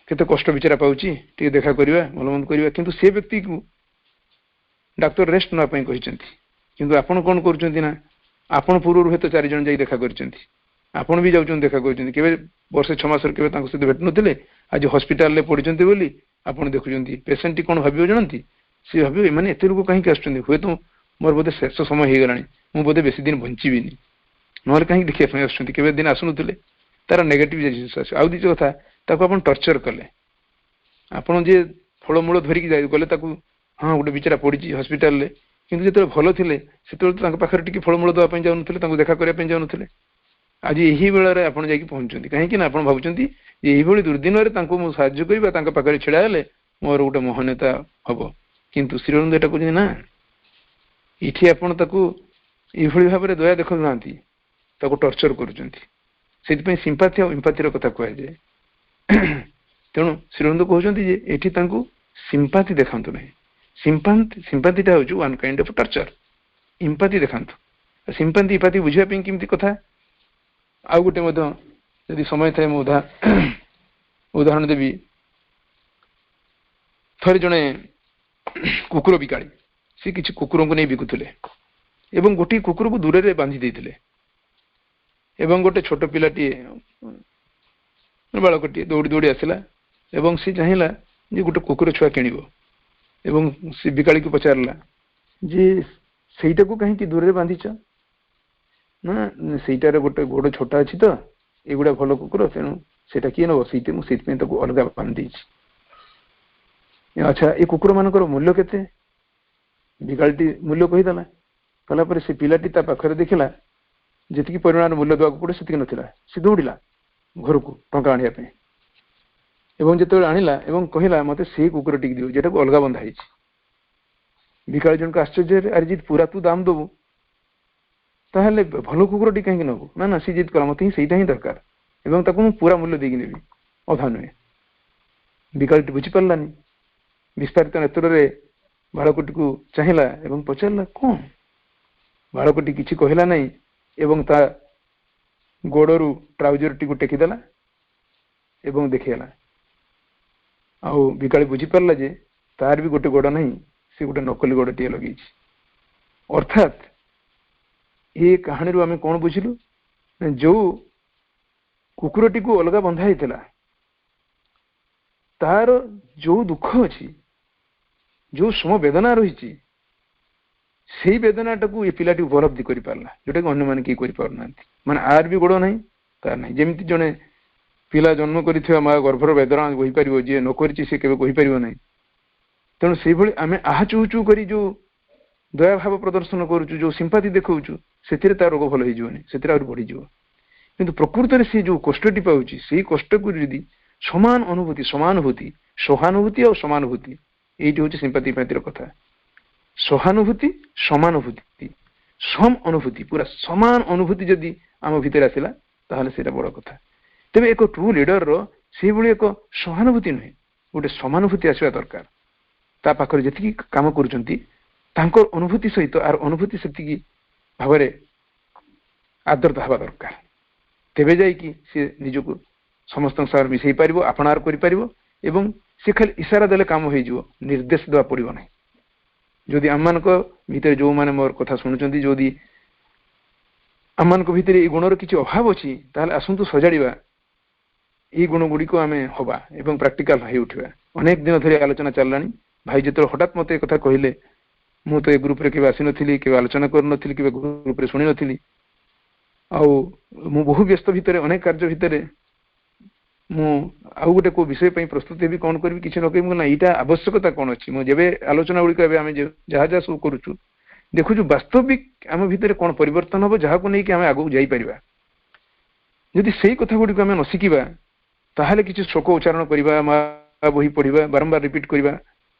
କେତେ କଷ୍ଟ ବିଚାରା ପାଉଛି, ଟିକେ ଦେଖା କରିବା, ଭଲ ମନ୍ଦ କରିବା। କିନ୍ତୁ ସେ ବ୍ୟକ୍ତିକୁ ଡାକ୍ତର ରେଷ୍ଟ ନେବା ପାଇଁ କହିଛନ୍ତି, କିନ୍ତୁ ଆପଣ କ'ଣ କରୁଛନ୍ତି ନା ଆପଣ ପୂର୍ବରୁ ହୁଏତ 4 ଜଣ ଯାଇ ଦେଖା କରିଛନ୍ତି, ଆପଣ ବି ଯାଉଛନ୍ତି ଦେଖା କରୁଛନ୍ତି, କେବେ ବର୍ଷେ 6 ମାସରେ କେବେ ତାଙ୍କ ସହିତ ଭେଟ ନଥିଲେ, ଆଜି ହସ୍ପିଟାଲରେ ପଡିଛନ୍ତି ବୋଲି ଆପଣ ଦେଖୁଛନ୍ତି। ପେସେଣ୍ଟଟି କ'ଣ ଭାବିବ ଜାଣନ୍ତି, ସିଏ ଭାବିବ ଏମାନେ ଏତେ ରୋଗ କାହିଁକି ଆସୁଛନ୍ତି, ହୁଏତ ମୋର ବୋଧେ ଶେଷ ସମୟ ହେଇଗଲାଣି, ମୁଁ ବୋଧେ ବେଶୀ ଦିନ ବଞ୍ଚିବିନି, ନହେଲେ କାହିଁକି ଦେଖିବା ପାଇଁ ଆସୁଛନ୍ତି, କେବେ ଦିନ ଆସୁନଥିଲେ। ତାର ନେଗେଟିଭ ଜିନିଷ ଆସିବ। ଆଉ ଦ୍ୱିତୀୟ କଥା, ତାକୁ ଆପଣ ଟର୍ଚର କଲେ, ଆପଣ ଯିଏ ଫଳମୂଳ ଧରିକି ଗଲେ ତାକୁ, ହଁ ଗୋଟେ ବିଚାରା ପଡିଛି ହସ୍ପିଟାଲରେ, କିନ୍ତୁ ଯେତେବେଳେ ଭଲ ଥିଲେ ସେତେବେଳେ ତ ତାଙ୍କ ପାଖରେ ଟିକେ ଫଳମୂଳ ଦେବା ପାଇଁ ଯାଉନଥିଲେ, ତାଙ୍କୁ ଦେଖା କରିବା ପାଇଁ ଯାଉନଥିଲେ। ଆଜି ଏହି ବେଳରେ ଆପଣ ଯାଇକି ପହଞ୍ଚୁଛନ୍ତି, କାହିଁକି ନା ଆପଣ ଭାବୁଛନ୍ତି ଯେ ଏଇଭଳି ଦୁର୍ଦ୍ଦିନରେ ତାଙ୍କୁ ମୁଁ ସାହାଯ୍ୟ କରିବା, ତାଙ୍କ ପାଖରେ ଛିଡା ହେଲେ ମୋର ଗୋଟେ ମହାନତା ହବ। କିନ୍ତୁ ଶ୍ରୀଅରବିନ୍ଦ ଏଟା କହୁଛନ୍ତି ନା, ଏଠି ଆପଣ ତାକୁ ଏଇଭଳି ଭାବରେ ଦୟା ଦେଖାଉନାହାନ୍ତି, ତାକୁ ଟର୍ଚର କରୁଛନ୍ତି। ସେଥିପାଇଁ ସିମ୍ପାଥି ଆଉ ଇମ୍ପାଥିର କଥା କୁହାଯାଏ। ତେଣୁ ଶ୍ରୀଅରବିନ୍ଦ କହୁଛନ୍ତି ଯେ ଏଠି ତାଙ୍କୁ ସିମ୍ପାଥି ଦେଖାନ୍ତୁ ନାହିଁ, ସିମ୍ପାଥିଟା ହେଉଛି ୱାନ୍ କାଇଣ୍ଡ ଅଫ୍ ଟର୍ଚର, ଇମ୍ପାଥି ଦେଖାନ୍ତୁ। ସିମ୍ପାଥି ଇମ୍ପାଥି ବୁଝିବା ପାଇଁ କେମିତି କଥା। ଆଉ ଗୋଟେ ମଧ୍ୟ ଯଦି ସମୟ ଥାଏ ମୁଁ ଉଦାହରଣ ଦେବି। ଥରେ ଜଣେ କୁକୁର ବିକାଳି, ସେ କିଛି କୁକୁରଙ୍କୁ ନେଇ ବିକୁଥିଲେ ଏବଂ ଗୋଟିଏ କୁକୁରକୁ ଦୂରରେ ବାନ୍ଧି ଦେଇଥିଲେ, ଏବଂ ଗୋଟେ ଛୋଟ ପିଲାଟିଏ, ବାଳକଟିଏ ଦୌଡ଼ି ଦୌଡ଼ି ଆସିଲା ଏବଂ ସେ ଚାହିଁଲା ଯେ ଗୋଟେ କୁକୁର ଛୁଆ କିଣିବ, ଏବଂ ସେ ବିକାଳିକୁ ପଚାରିଲା ଯେ ସେଇଟାକୁ କାହିଁକି ଦୂରରେ ବାନ୍ଧିଛ। ନା ସେଇଟାର ଗୋଟେ ଗୋଡ ଛୋଟ ଅଛି ତ, ଏଗୁଡା ଭଲ କୁକୁର, ତେଣୁ ସେଇଟା କିଏ ନବ, ମୁଁ ସେଇଥିପାଇଁ ତାକୁ ଅଲଗା ବାନ୍ଧି ଦେଇଛି। ଆଚ୍ଛା, ଏ କୁକୁର ମାନଙ୍କର ମୂଲ୍ୟ କେତେ? ବିକାଳିଟି ମୂଲ୍ୟ କହିଦେଲା। କଲା ପରେ ସେ ପିଲାଟି ତା ପାଖରେ ଦେଖିଲା ଯେତିକି ପରିମାଣର ମୂଲ୍ୟ ଦେବାକୁ ପଡେ ସେତିକି ନଥିଲା, ସେ ଦୌଡ଼ିଲା ଘରକୁ ଟଙ୍କା ଆଣିବା ପାଇଁ, ଏବଂ ଯେତେବେଳେ ଆଣିଲା ଏବଂ କହିଲା ମତେ ସେଇ କୁକୁର ଟିକେ ଦିଅ ଯେଟାକୁ ଅଲଗା ବନ୍ଧା ହେଇଛି। ବିକାଳି ଜଣକ ଆଶ୍ଚର୍ଯ୍ୟରେ, ଆରେ ଯଦି ପୁରା ତୁ ଦାମ ଦବୁ ତାହେଲେ ଭଲ କୁକୁରଟି କାହିଁକି ନବୁ। ନା ନା, ସେ ଜିଦ୍ କଲା ମତେ ହିଁ ସେଇଟା ହିଁ ଦରକାର ଏବଂ ତାକୁ ମୁଁ ପୁରା ମୂଲ୍ୟ ଦେଇକି ନେବି, ଅଧା ନୁହେଁ। ବିକାଳିଟି ବୁଝିପାରିଲାନି, ବିସ୍ତାରିତ ନେତ୍ରରେ ବାଳକଟିକୁ ଚାହିଁଲା ଏବଂ ପଚାରିଲା କଣ। ବାଳକଟି କିଛି କହିଲା ନାହିଁ ଏବଂ ତା ଗୋଡରୁ ଟ୍ରାଉଜରଟିକୁ ଟେକିଦେଲା ଏବଂ ଦେଖେଇଲା। ଆଉ ବିକାଳି ବୁଝିପାରିଲା ଯେ ତାର ବି ଗୋଟେ ଗୋଡ ନାହିଁ, ସେ ଗୋଟେ ନକଲି ଗୋଡଟିଏ ଲଗେଇଛି। ଅର୍ଥାତ୍ ଏ କାହାଣୀରୁ ଆମେ କଣ ବୁଝିଲୁ, ଯୋଉ କୁକୁରଟିକୁ ଅଲଗା ବନ୍ଧା ହେଇଥିଲା ତାର ଯୋଉ ଦୁଃଖ ଅଛି, ଯୋଉ ସମବେଦନା ରହିଛି, ସେଇ ବେଦନାଟାକୁ ଏ ପିଲାଟି ଉପଲବ୍ଧି କରିପାରିଲା, ଯୋଉଟାକି ଅନ୍ୟମାନେ କେହି କରିପାରୁନାହାନ୍ତି। ମାନେ ଆର ବି ଗୋଡ ନାହିଁ, ତାର ନାହିଁ। ଯେମିତି ଜଣେ ପିଲା ଜନ୍ମ କରିଥିବା ମା ଗର୍ଭର ବେଦନା କହିପାରିବ, ଯିଏ ନ କରିଛି ସେ କେବେ କହିପାରିବ ନାହିଁ। ତେଣୁ ସେଇଭଳି ଆମେ ଆହା ଚୁ ଚୁ କରି ଯୋଉ ଦୟାଭାବ ପ୍ରଦର୍ଶନ କରୁଛୁ, ଯୋଉ ସିମ୍ପାଥି ଦେଖାଉଛୁ, ସେଥିରେ ତାର ରୋଗ ଭଲ ହେଇଯିବନି, ସେଥିରେ ଆହୁରି ବଢିଯିବ। କିନ୍ତୁ ପ୍ରକୃତରେ ସେ ଯୋଉ କଷ୍ଟଟି ପାଉଛି, ସେଇ କଷ୍ଟକୁ ଯଦି ସମାନ ଅନୁଭୂତି, ସମାନୁଭୂତି, ସହାନୁଭୂତି ଆଉ ସମାନୁଭୂତି, ଏଇଟି ହଉଛି ସିମ୍ପାଥି ପାତିର କଥା। ସହାନୁଭୂତି, ସମାନୁଭୂତି, ସମ ଅନୁଭୂତି, ପୁରା ସମାନ ଅନୁଭୂତି ଯଦି ଆମ ଭିତରେ ଆସିଲା ତାହେଲେ ସେଇଟା ବଡ କଥା। ତେବେ ଏକ ଟ୍ରୁ ଲିଡରର ସେଇଭଳି ଏକ ସହାନୁଭୂତି ନୁହେଁ, ଗୋଟେ ସମାନୁଭୂତି ଆସିବା ଦରକାର। ତା ପାଖରେ ଯେତିକି କାମ କରୁଛନ୍ତି ତାଙ୍କର ଅନୁଭୂତି ସହିତ ଆର ଅନୁଭୂତି ସେତିକି ଭାବରେ ଆଦରତା ହେବା ଦରକାର। ତେବେ ଯାଇକି ସେ ନିଜକୁ ସମସ୍ତଙ୍କ ସାଙ୍ଗରେ ମିଶେଇ ପାରିବ, ଆପଣାର କରିପାରିବ, ଏବଂ ସେ ଖାଲି ଇସାରା ଦେଲେ କାମ ହେଇଯିବ, ନିର୍ଦ୍ଦେଶ ଦେବା ପଡିବ ନାହିଁ। ଯଦି ଆମମାନଙ୍କ ଭିତରେ ଯୋଉମାନେ ମୋର କଥା ଶୁଣୁଛନ୍ତି, ଯଦି ଆମମାନଙ୍କ ଭିତରେ ଏଇ ଗୁଣର କିଛି ଅଭାବ ଅଛି, ତାହେଲେ ଆସନ୍ତୁ ସଜାଡ଼ିବା, ଏଇ ଗୁଣ ଗୁଡ଼ିକୁ ଆମେ ହବା ଏବଂ ପ୍ରାକ୍ଟିକାଲ ହେଇ ଉଠିବା। ଅନେକ ଦିନ ଧରି ଆଲୋଚନା ଚାଲିଲାଣି। ଭାଇ ଯେତେବେଳେ ହଠାତ୍ ମତେ ଏ କଥା କହିଲେ, ମୁଁ ତ ଏ ଗ୍ରୁପରେ କେବେ ଆସିନଥିଲି, କେବେ ଆଲୋଚନା କରୁନଥିଲି, କେବେ ଗ୍ରୁପରେ ଶୁଣି ନଥିଲି, ଆଉ ମୁଁ ବହୁ ବ୍ୟସ୍ତ ଭିତରେ, ଅନେକ କାର୍ଯ୍ୟ ଭିତରେ ମୁଁ ଆଉ ଗୋଟେ କୋଉ ବିଷୟ ପାଇଁ ପ୍ରସ୍ତୁତ ହେବି, କଣ କରିବି, କିଛି ନ କରିବି ନା, ଏଇଟା ଆବଶ୍ୟକତା କଣ ଅଛି। ମୁଁ ଯେବେ ଆଲୋଚନା ଗୁଡ଼ିକ ଏବେ ଆମେ ଯାହା ଯାହା ସବୁ କରୁଛୁ, ଦେଖୁଛୁ ବାସ୍ତବିକ ଆମ ଭିତରେ କଣ ପରିବର୍ତ୍ତନ ହବ, ଯାହାକୁ ନେଇକି ଆମେ ଆଗକୁ ଯାଇପାରିବା। ଯଦି ସେଇ କଥା ଗୁଡ଼ିକୁ ଆମେ ନ ଶିଖିବା, ତାହେଲେ କିଛି ଶ୍ଲୋକ ଉଚ୍ଚାରଣ କରିବା, ମା ବହି ପଢିବା, ବାରମ୍ବାର ରିପିଟ କରିବା,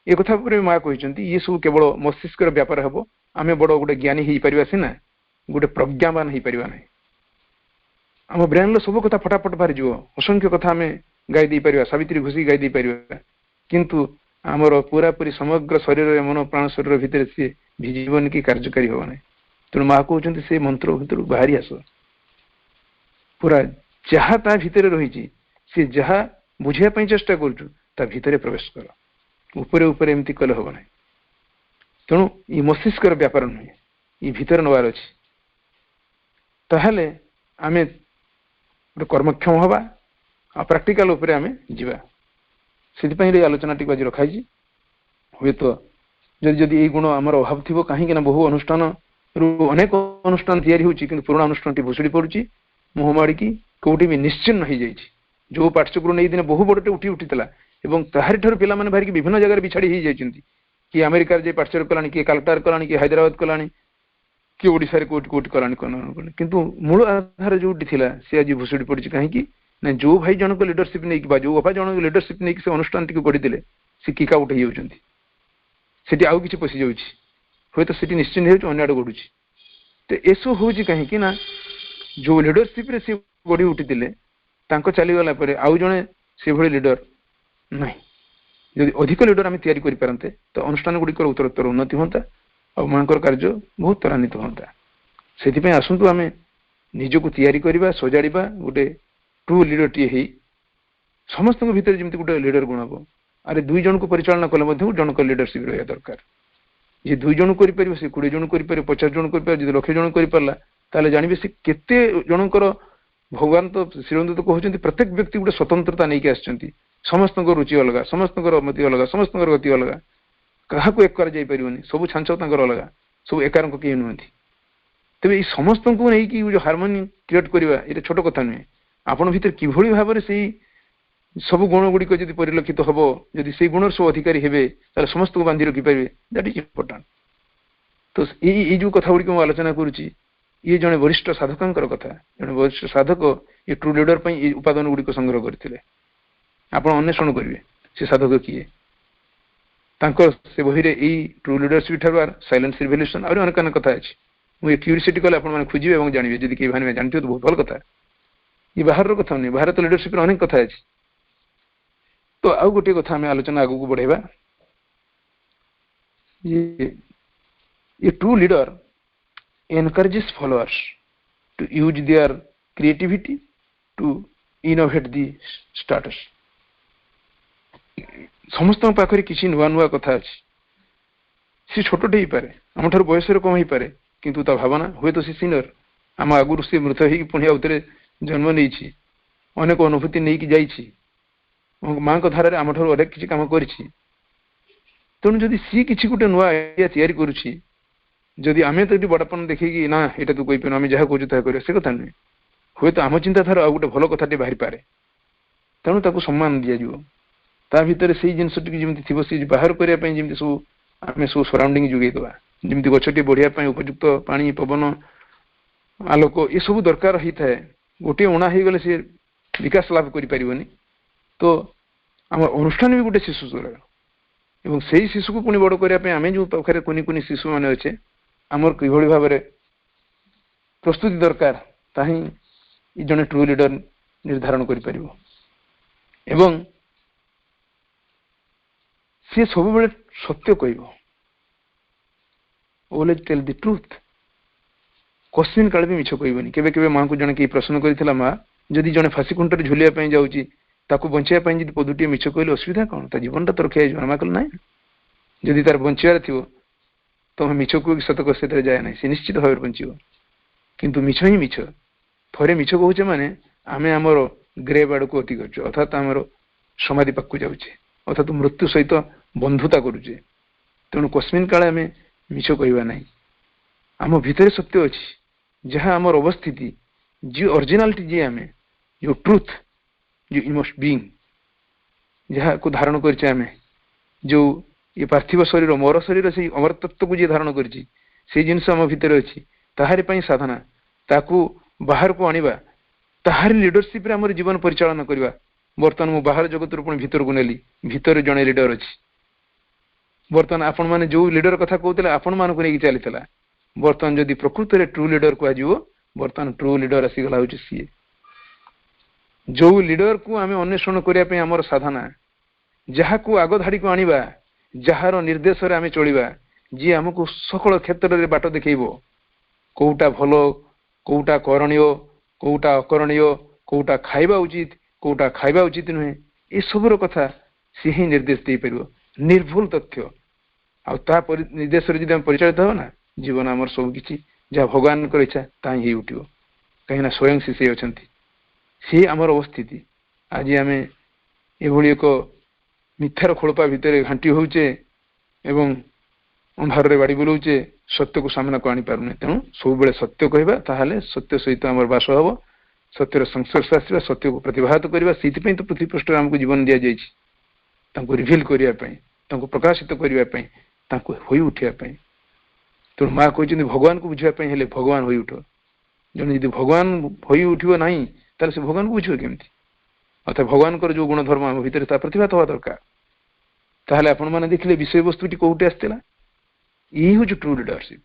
ଏ କଥା ଉପରେ ମା କହିଛନ୍ତି ଇଏ ସବୁ କେବଳ ମସ୍ତିଷ୍କର ବ୍ୟାପାର ହେବ। ଆମେ ବଡ ଗୋଟେ ଜ୍ଞାନୀ ହେଇପାରିବା ସିନା, ଗୋଟେ ପ୍ରଜ୍ଞାବାନ ହେଇପାରିବା ନାହିଁ। ଆମ ବ୍ରେନର ସବୁ କଥା ଫଟାଫଟ ବାହାରିଯିବ, ଅସଂଖ୍ୟ କଥା ଆମେ ଗାଇ ଦେଇପାରିବା, ସାବିତ୍ରୀ ଘୋଷି ଗାଇ ଦେଇପାରିବା, କିନ୍ତୁ ଆମର ପୁରାପୁରି ସମଗ୍ର ଶରୀରରେ, ମନ ପ୍ରାଣ ଶରୀର ଭିତରେ ସିଏ ଭିଜିବନି କି କାର୍ଯ୍ୟକାରୀ ହବ ନାହିଁ। ତେଣୁ ମା କହୁଛନ୍ତି ସେ ମନ୍ତ୍ର ଭିତରୁ ବାହାରି ଆସ, ପୁରା ଯାହା ତା ଭିତରେ ରହିଛି, ସେ ଯାହା ବୁଝିବା ପାଇଁ ଚେଷ୍ଟା କରୁଛୁ, ତା ଭିତରେ ପ୍ରବେଶ କର। ଉପରେ ଉପରେ ଏମିତି କଲେ ହବ ନାହିଁ। ତେଣୁ ଇ ମସ୍ତିଷ୍କର ବ୍ୟାପାର ନୁହେଁ, ଇ ଭିତରେ ନେବାର ଅଛି। ତାହେଲେ ଆମେ ଗୋଟେ କର୍ମକ୍ଷମ ହବା, ଆଉ ପ୍ରାକ୍ଟିକାଲ ଉପରେ ଆମେ ଯିବା। ସେଥିପାଇଁ ଏ ଆଲୋଚନାଟିକୁ ଆଜି ରଖାଯାଇଛି। ହୁଏତ ଯଦି ଏଇ ଗୁଣ ଆମର ଅଭାବ ଥିବ, କାହିଁକି ନା ବହୁ ଅନୁଷ୍ଠାନରୁ ଅନେକ ଅନୁଷ୍ଠାନ ତିଆରି ହେଉଛି, କିନ୍ତୁ ପୁରୁଣା ଅନୁଷ୍ଠାନଟି ଭୁଷୁଡ଼ି ପଡୁଛି, ମୁହଁ ମାଡ଼ିକି କୋଉଠି ବି ନିଶ୍ଚିହ୍ନ ହେଇଯାଇଛି। ଯୋଉ ପାଠ୍ୟକ୍ରମ ନେଇଦିନେ ବହୁ ବଡଟେ ଉଠିଥିଲା, ଏବଂ ତାହାରି ଠାରୁ ପିଲାମାନେ ବାହାରିକି ବିଭିନ୍ନ ଜାଗାରେ ବିଛାଡ଼ି ହେଇଯାଇଛନ୍ତି। କିଏ ଆମେରିକାରେ ଯାଇ ପାଠ୍ୟକ୍ରମ କଲାଣି, କିଏ କାଲକାଟାରେ କଲାଣି, କିଏ ହାଇଦ୍ରାବାଦ କଲାଣି, କିଏ ଓଡ଼ିଶାରେ କୋଉଠି କୋଉଠି କଲାଣି, କିନ୍ତୁ ମୂଳ ଆଧାର ଯୋଉଠି ଥିଲା ସେ ଆଜି ଭୁଷୁଡ଼ି ପଡିଛି। କାହିଁକି ନା ଯୋଉ ଭାଇ ଜଣଙ୍କ ଲିଡରସିପ ନେଇକି, ବା ଯୋଉ ବାପା ଜଣଙ୍କ ଲିଡରସିପ ନେଇକି ସେ ଅନୁଷ୍ଠାନଟିକୁ ଗଢିଥିଲେ, ସେ କିକା ଉଠେଇ ଯାଉଛନ୍ତି, ସେଠି ଆଉ କିଛି ପଶି ଯାଉଛି, ହୁଏତ ସେଠି ନିଶ୍ଚିନ୍ତ ହେଉଛି, ଅନ୍ୟ ଆଡେ ଗଢୁଛି। ତ ଏସବୁ ହଉଛି କାହିଁକି ନା ଯୋଉ ଲିଡରସିପରେ ସେ ଗଢି ଉଠିଥିଲେ, ତାଙ୍କ ଚାଲିଗଲା ପରେ ଆଉ ଜଣେ ସେଭଳି ଲିଡର ନାହିଁ। ଯଦି ଅଧିକ ଲିଡର ଆମେ ତିଆରି କରିପାରନ୍ତେ, ତ ଅନୁଷ୍ଠାନ ଗୁଡ଼ିକର ଉତ୍ତରୋତ୍ତର ଉନ୍ନତି ହୁଅନ୍ତା, ଆଉ ମାଙ୍କର କାର୍ଯ୍ୟ ବହୁତ ତ୍ୱରାନ୍ୱିତ ହୁଅନ୍ତା। ସେଥିପାଇଁ ଆସନ୍ତୁ ଆମେ ନିଜକୁ ତିଆରି କରିବା, ସଜାଡ଼ିବା, ଗୋଟେ ଟ୍ରୁ ଲିଡରଟିଏ ହେଇ ସମସ୍ତଙ୍କ ଭିତରେ ଯେମିତି ଗୋଟେ ଲିଡର ଗୁଣ ହବ। ଆରେ 2 ଜଣଙ୍କୁ ପରିଚାଳନା କଲେ ମଧ୍ୟ ଜଣଙ୍କ ଲିଡରସିପ ରହିବା ଦରକାର। ଯେ 2 ଜଣ କରିପାରିବ, ସେ 20 ଜଣ କରିପାରିବ, 50 ଜଣ କରିପାରିବ। ଯଦି ଲକ୍ଷେ ଜଣ କରିପାରିଲା, ତାହେଲେ ଜାଣିବେ ସେ କେତେ ଜଣଙ୍କର, ଭଗବାନ ତ ଶ୍ରୀଅରବିନ୍ଦ ତ କହୁଛନ୍ତି ପ୍ରତ୍ୟେକ ବ୍ୟକ୍ତି ଗୋଟେ ସ୍ୱତନ୍ତ୍ରତା ନେଇକି ଆସିଛନ୍ତି। ସମସ୍ତଙ୍କ ରୁଚି ଅଲଗା, ସମସ୍ତଙ୍କର ମତି ଅଲଗା, ସମସ୍ତଙ୍କର ଗତି ଅଲଗା, କାହାକୁ ଏକ କରାଯାଇପାରିବନି, ସବୁ ଛାଞ୍ଚ ତାଙ୍କର ଅଲଗା, ସବୁ ଏକାରଙ୍କ କେହି ନୁହନ୍ତି। ତେବେ ଏଇ ସମସ୍ତଙ୍କୁ ନେଇକି ଯୋଉ ହାରମୋନି କ୍ରିଏଟ କରିବା, ଏଇଟା ଛୋଟ କଥା ନୁହେଁ। ଆପଣ ଭିତରେ କିଭଳି ଭାବରେ ସେଇ ସବୁ ଗୁଣ ଗୁଡ଼ିକ ଯଦି ପରିଲକ୍ଷିତ ହବ, ଯଦି ସେଇ ଗୁଣର ସବୁ ଅଧିକାରୀ ହେବେ, ତାହେଲେ ସମସ୍ତଙ୍କୁ ବାନ୍ଧି ରଖିପାରିବେ। That is important. ତ ଏଇ ଯୋଉ କଥା ଗୁଡ଼ିକ ମୁଁ ଆଲୋଚନା କରୁଛି, ଇଏ ଜଣେ ବରିଷ୍ଠ ସାଧକଙ୍କର କଥା। ଜଣେ ବରିଷ୍ଠ ସାଧକ ଏ ଟ୍ରୁ ଲିଡର ପାଇଁ ଏଇ ଉପାଦାନ ଗୁଡ଼ିକ ସଂଗ୍ରହ କରିଥିଲେ। ଆପଣ ଅନ୍ୱେଷଣ କରିବେ ସେ ସାଧକ କିଏ। ତାଙ୍କର ସେ ବହିରେ ଏଇ ଟ୍ରୁ ଲିଡରସିପ ଠାରୁ ସାଇଲେନ୍ସ ରିଭଲ୍ୟୁସନ ଆହୁରି ଅନେକ ଅନେକ କଥା ଅଛି। ମୁଁ ଏ କ୍ୟୁରିସିଟି କଲେ ଆପଣମାନେ ଖୋଜିବେ ଏବଂ ଜାଣିବେ। ଯଦି କେହି ମାନେ ଜାଣିଥିବେ ତ ବହୁତ ଭଲ କଥା। ଏ ବାହାରର କଥା ନୁହେଁ, ଭାରତ ଲିଡରସିପରେ ଅନେକ କଥା ଅଛି। ତ ଆଉ ଗୋଟିଏ କଥା ଆମେ ଆଲୋଚନା ଆଗକୁ ବଢେଇବା। A true leader encourages followers to use their creativity to innovate the status. ସମସ୍ତଙ୍କ ପାଖରେ କିଛି ନୂଆ ନୂଆ କଥା ଅଛି। ସେ ଛୋଟଟେ ହେଇପାରେ, ଆମଠାରୁ ବୟସରେ କମ ହେଇପାରେ, କିନ୍ତୁ ତା ଭାବନା ହୁଏତ ସେ ସିନିୟର। ଆମ ଆଗରୁ ସେ ମୃତ ହେଇକି ପୁଣି ଆଉଥରେ ଜନ୍ମ ନେଇଛି, ଅନେକ ଅନୁଭୂତି ନେଇକି ଯାଇଛି, ମାଙ୍କ ଧାରାରେ ଆମଠାରୁ ଅନେକ କିଛି କାମ କରିଛି। ତେଣୁ ଯଦି ସିଏ କିଛି ଗୋଟେ ନୂଆ ଆଇଡିଆ ତିଆରି କରୁଛି, ଯଦି ଆମେ ତ ଏଠି ବଡପଣ ଦେଖେଇକି ନା ଏଇଟା ତୁ କହିପାରିବୁ, ଆମେ ଯାହା କହୁଛୁ ତାହା କରିବା, ସେ କଥା ନୁହେଁ। ହୁଏତ ଆମ ଚିନ୍ତାଧାରା ଆଉ ଗୋଟେ ଭଲ କଥାଟେ ବାହାରିପାରେ, ତେଣୁ ତାକୁ ସମ୍ମାନ ଦିଆଯିବ। ତା ଭିତରେ ସେଇ ଜିନିଷଟିକୁ ଯେମିତି ଥିବ ସେ ବାହାର କରିବା ପାଇଁ ଯେମିତି ସବୁ ଆମେ ସବୁ ସରାଉଣ୍ଡିଂ ଯୋଗେଇଦବା, ଯେମିତି ଗଛଟି ବଢିବା ପାଇଁ ଉପଯୁକ୍ତ ପାଣି, ପବନ, ଆଲୋକ ଏସବୁ ଦରକାର ହେଇଥାଏ। ଗୋଟିଏ ଅଣା ହେଇଗଲେ ସେ ବିକାଶ ଲାଭ କରିପାରିବନି। ତ ଆମ ଅନୁଷ୍ଠାନ ବି ଗୋଟେ ଶିଶୁ ସ୍ତର, ଏବଂ ସେଇ ଶିଶୁକୁ ପୁଣି ବଡ଼ କରିବା ପାଇଁ ଆମେ ଯେଉଁ ପାଖରେ କୁନି କୁନି ଶିଶୁମାନେ ଅଛେ, ଆମର କିଭଳି ଭାବରେ ପ୍ରସ୍ତୁତି ଦରକାର ତାହା ହିଁ ଜଣେ ଟ୍ରୁ ଲିଡର ନିର୍ଦ୍ଧାରଣ କରିପାରିବ। ଏବଂ ସିଏ ସବୁବେଳେ ସତ୍ୟ କହିବ, always tell the truth, question କାଳେ ବି ମିଛ କହିବନି। କେବେ କେବେ ମାଙ୍କୁ ଜଣେ କେହି ପ୍ରଶ୍ନ କରିଥିଲା, ମା ଯଦି ଜଣେ ଫାଶୀ ଖୁଣ୍ଟରେ ଝୁଲିବା ପାଇଁ ଯାଉଛି ତାକୁ ବଞ୍ଚିବା ପାଇଁ ଯଦି ପଦୁଟିଏ ମିଛ କହିଲେ ଅସୁବିଧା କ'ଣ, ତା ଜୀବନଟା ତ ରକ୍ଷା ହେଇଯିବ। ମା କହିଲେ ନାହିଁ, ଯଦି ତାର ବଞ୍ଚିବାର ଥିବ ତମେ ମିଛ କୁହ କି ସତ କହ ସେଥିରେ ଯାଏ ନାହିଁ, ସେ ନିଶ୍ଚିତ ଭାବରେ ବଞ୍ଚିବ। କିନ୍ତୁ ମିଛ ହିଁ ମିଛ। ଥରେ ମିଛ କହୁଛେ ମାନେ ଆମେ ଆମର ଗ୍ରେଭ୍ ଆଡ଼କୁ ଅତି କରୁଛେ, ଅର୍ଥାତ୍ ଆମର ସମାଧି ପାଖକୁ ଯାଉଛେ, ଅର୍ଥାତ୍ ମୃତ୍ୟୁ ସହିତ ବନ୍ଧୁତା କରୁଛେ। ତେଣୁ କୋଶ୍ଚିନ୍ କାଳେ ଆମେ ମିଛ କହିବା ନାହିଁ। ଆମ ଭିତରେ ସତ୍ୟ ଅଛି, ଯାହା ଆମର ଅବସ୍ଥିତି, ଯିଏ ଅରିଜିନାଲିଟି, ଯିଏ ଆମେ, ଯୋଉ ଟ୍ରୁଥ୍, ଯୋଉ ଇନମୋଷ୍ଟ ବିଇଂ, ଯାହାକୁ ଧାରଣ କରିଛେ ଆମେ, ଯୋଉ ଏ ପାର୍ଥିବ ଶରୀର ମୋର ଶରୀର, ସେଇ ଅମର ତତ୍ତ୍ୱକୁ ଯିଏ ଧାରଣ କରିଛି, ସେଇ ଜିନିଷ ଆମ ଭିତରେ ଅଛି। ତାହାରି ପାଇଁ ସାଧନା, ତାକୁ ବାହାରକୁ ଆଣିବା, ତାହାରି ଲିଡରସିପ୍ରେ ଆମର ଜୀବନ ପରିଚାଳନା କରିବା। ବର୍ତ୍ତମାନ ମୁଁ ବାହାର ଜଗତରୁ ପୁଣି ଭିତରକୁ ନେଲି, ଭିତରେ ଜଣେ ଲିଡର ଅଛି। ବର୍ତ୍ତମାନ ଆପଣମାନେ ଯୋଉ ଲିଡର କଥା କହୁଥିଲେ ଆପଣମାନଙ୍କୁ ନେଇକି ଚାଲିଥିଲା, ବର୍ତ୍ତମାନ ଯଦି ପ୍ରକୃତରେ ଟ୍ରୁ ଲିଡର କୁହାଯିବ, ବର୍ତ୍ତମାନ ଟ୍ରୁ ଲିଡର ଆସିଗଲା ହଉଛି ସିଏ। ଯୋଉ ଲିଡରକୁ ଆମେ ଅନ୍ୱେଷଣ କରିବା ପାଇଁ ଆମର ସାଧନା, ଯାହାକୁ ଆଗ ଧାଡ଼ିକୁ ଆଣିବା, ଯାହାର ନିର୍ଦ୍ଦେଶରେ ଆମେ ଚଳିବା, ଯିଏ ଆମକୁ ସକଳ କ୍ଷେତ୍ରରେ ବାଟ ଦେଖେଇବ, କୋଉଟା ଭଲ, କୋଉଟା କରଣୀୟ, କୋଉଟା ଅକରଣୀୟ, କୋଉଟା ଖାଇବା ଉଚିତ, କୋଉଟା ଖାଇବା ଉଚିତ ନୁହେଁ, ଏସବୁର କଥା ସିଏ ହିଁ ନିର୍ଦ୍ଦେଶ ଦେଇପାରିବ, ନିର୍ଭୁଲ ତଥ୍ୟ। ଆଉ ତା ନିର୍ଦ୍ଦେଶରେ ଯଦି ଆମେ ପରିଚାଳିତ ହବ ନା, ଜୀବନ ଆମର ସବୁ କିଛି ଯାହା ଭଗବାନଙ୍କର ଇଚ୍ଛା ତାହା ହିଁ ହେଇ ଉଠିବ। କାହିଁକିନା ସ୍ୱୟଂ ସେ ଅଛନ୍ତି, ସିଏ ଆମର ଅବସ୍ଥିତି। ଆଜି ଆମେ ଏଭଳି ଏକ ମିଥ୍ୟାର ଖୋଳପା ଭିତରେ ଘାଣ୍ଟି ହଉଛେ ଏବଂ ଅନ୍ଧାରରେ ବାଡ଼ି ବୁଲଉଛେ, ସତ୍ୟକୁ ସାମ୍ନାକୁ ଆଣିପାରୁନେ। ତେଣୁ ସବୁବେଳେ ସତ୍ୟ କହିବା, ତାହେଲେ ସତ୍ୟ ସହିତ ଆମର ବାସ ହବ, ସତ୍ୟର ସଂସ୍ପର୍ଶ ଆସିବା, ସତ୍ୟକୁ ପ୍ରତିଭାତ କରିବା। ସେଇଥିପାଇଁ ତ ପୃଥିବୀ ପୃଷ୍ଠରେ ଆମକୁ ଜୀବନ ଦିଆଯାଇଛି, ତାଙ୍କୁ ରିଭିଲ୍ କରିବା ପାଇଁ, ତାଙ୍କୁ ପ୍ରକାଶିତ କରିବା ପାଇଁ, ତାଙ୍କୁ ହୋଇ ଉଠିବା ପାଇଁ। ତେଣୁ ମା କହିଛନ୍ତି ଭଗବାନଙ୍କୁ ବୁଝିବା ପାଇଁ ହେଲେ ଭଗବାନ ହୋଇ ଉଠ। ଜଣେ ଯଦି ଭଗବାନ ହୋଇ ଉଠିବ ନାହିଁ, ତାହେଲେ ସେ ଭଗବାନଙ୍କୁ ବୁଝିବ କେମିତି? ଅର୍ଥାତ୍ ଭଗବାନଙ୍କର ଯୋଉ ଗୁଣ ଧର୍ମ ଆମ ଭିତରେ ତା ପ୍ରତିଭାତ ହେବା ଦରକାର। ତାହେଲେ ଆପଣମାନେ ଦେଖିଲେ ବିଷୟବସ୍ତୁଟି କୋଉଠି ଆସିଥିଲା? ଇଏ ହଉଛି ଟ୍ରୁ ଲିଡରସିପ୍।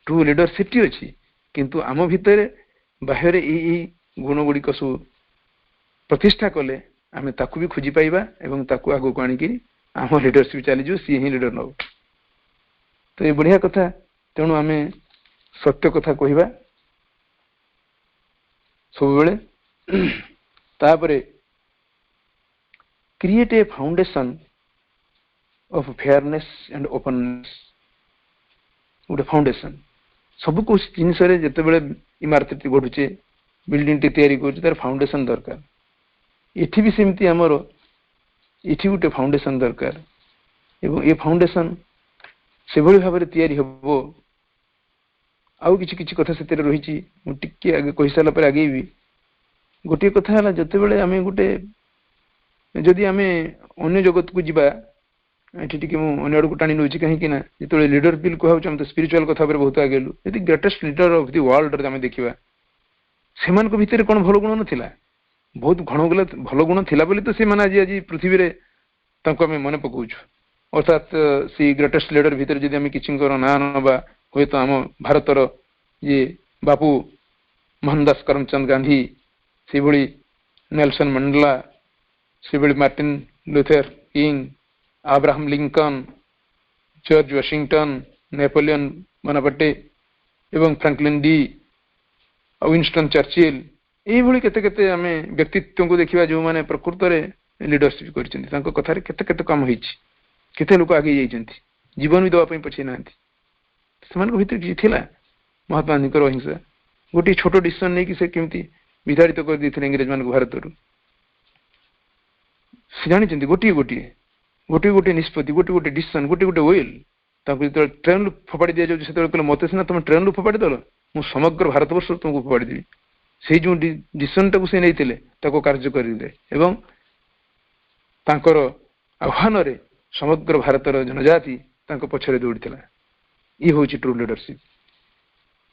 ଟ୍ରୁ ଲିଡର ସେଠି ଅଛି, କିନ୍ତୁ ଆମ ଭିତରେ ବାହ୍ୟରେ ଏଇ ଗୁଣ ଗୁଡ଼ିକ ସବୁ ପ୍ରତିଷ୍ଠା କଲେ ଆମେ ତାକୁ ବି ଖୋଜି ପାଇବା ଏବଂ ତାକୁ ଆଗକୁ ଆଣିକି ଆମ ଲିଡରସିପ୍ ଚାଲିଯିବ, ସିଏ ହିଁ ଲିଡର ନବ। ତ ଏ ବଢିଆ କଥା। ତେଣୁ ଆମେ ସତ୍ୟ କଥା କହିବା ସବୁବେଳେ। ତାପରେ create a foundation of fairness and openness. ଗୋଟେ ଫାଉଣ୍ଡେସନ୍ ସବୁ ଜିନିଷରେ, ଯେତେବେଳେ ଇମାରତଟି ଗଢୁଛେ, ବିଲ୍ଡିଂଟି ତିଆରି କରୁଛେ, ତାର ଫାଉଣ୍ଡେସନ୍ ଦରକାର। ଏଠି ବି ସେମିତି ଆମର ଏଠି ଗୋଟେ ଫାଉଣ୍ଡେସନ୍ ଦରକାର, ଏବଂ ଏ ଫାଉଣ୍ଡେସନ୍ ସେଭଳି ଭାବରେ ତିଆରି ହେବ। ଆଉ କିଛି କିଛି କଥା ସେଥିରେ ରହିଛି, ମୁଁ ଟିକେ ଆगे କହିସାରିଲା ପରେ ଆଗେଇବି। ଗୋଟିଏ କଥା ହେଲା, ଯେତେବେଳେ ଆମେ ଯଦି ଆମେ ଅନ୍ୟ ଜଗତକୁ ଯିବା, ଏଠି ଟିକେ ମୁଁ ଅନ୍ୟ ଆଡ଼କୁ ଟାଣି ନେଉଛି, କାହିଁକି ନା ଯେତେବେଳେ ଲିଡର ବିଲ୍ କୁହାଯାଉଛି, ଆମେ ତ ସ୍ପିରିଚୁଆଲ କଥା ଉପରେ ବହୁତ ଆଗେଇଲୁ। ଯଦି ଗ୍ରେଟେଷ୍ଟ ଲିଡର ଅଫ୍ ଦି ୱାର୍ଲଡରେ ଆମେ ଦେଖିବା, ସେମାନଙ୍କ ଭିତରେ କ'ଣ ଭଲ ଗୁଣ ନଥିଲା? ବହୁତ ଭଲ ଗୁଣ ଥିଲା ବୋଲି ତ ସେମାନେ ଆଜି ପୃଥିବୀରେ ତାଙ୍କୁ ଆମେ ମନେ ପକାଉଛୁ। ଅର୍ଥାତ୍ ସେଇ ଗ୍ରେଟେଷ୍ଟ ଲିଡର ଭିତରେ ଯଦି ଆମେ କିଛିଙ୍କର ନାଁ ନେବା, ହୁଏତ ଆମ ଭାରତର ଯିଏ ବାପୁ ମୋହନ ଦାସ କରମଚନ୍ଦ ଗାନ୍ଧୀ, ସେଭଳି ନେଲସନ ମଣ୍ଡେଲା, ସେଭଳି Martin Luther King, Abraham Lincoln, George Washington, Napoleon Bonaparte ଏବଂ ଫ୍ରାଙ୍କଲିନ ଡି, ୱିନଷ୍ଟନ ଚର୍ଚ୍ଚିଲ, ଏଇଭଳି କେତେ କେତେ ଆମେ ବ୍ୟକ୍ତିତ୍ୱଙ୍କୁ ଦେଖିବା ଯେଉଁମାନେ ପ୍ରକୃତରେ ଲିଡରସିପ୍ କରିଛନ୍ତି। ତାଙ୍କ କଥାରେ କେତେ କେତେ କାମ ହେଇଛି, କେତେ ଲୋକ ଆଗେଇ ଯାଇଛନ୍ତି, ଜୀବନ ବି ଦେବା ପାଇଁ ପଛେଇ ନାହାନ୍ତି। ସେମାନଙ୍କ ଭିତରେ କିଛି ଥିଲା। ମହାତ୍ମା ଗାନ୍ଧୀଙ୍କର ଅହିଂସା, ଗୋଟିଏ ଛୋଟ ଡିସିସନ ନେଇକି ସେ କେମିତି ବିତାଡ଼ିତ କରିଦେଇଥିଲେ ଇଂରେଜ ମାନଙ୍କୁ ଭାରତରୁ। ସେ ଜାଣିଛନ୍ତି ଗୋଟିଏ ଗୋଟିଏ ନିଷ୍ପତ୍ତି, ଗୋଟିଏ ଡିସିସନ, ଗୋଟିଏ ୱିଲ୍। ତାଙ୍କୁ ଯେତେବେଳେ ଟ୍ରେନରୁ ଫୋପାଡ଼ି ଦିଆଯାଉଛି, ସେତେବେଳେ କହିଲେ ମତେ ସିନା ତମେ ଟ୍ରେନରୁ ଫୋପାଡ଼ି ଦେଲ, ମୁଁ ସମଗ୍ର ଭାରତବର୍ଷରୁ ତୁମକୁ ଫୋପାଡ଼ି ଦେବି। ସେଇ ଯୋଉ ଡିସିସନଟାକୁ ସେ ନେଇଥିଲେ ତାକୁ କାର୍ଯ୍ୟ କରିଲେ ଏବଂ ତାଙ୍କର ଆହ୍ୱାନରେ ସମଗ୍ର ଭାରତର ଜନଜାତି ତାଙ୍କ ପଛରେ ଦୌଡ଼ିଥିଲା। ଇଏ ହେଉଛି ଟ୍ରୁ ଲିଡରସିପ୍।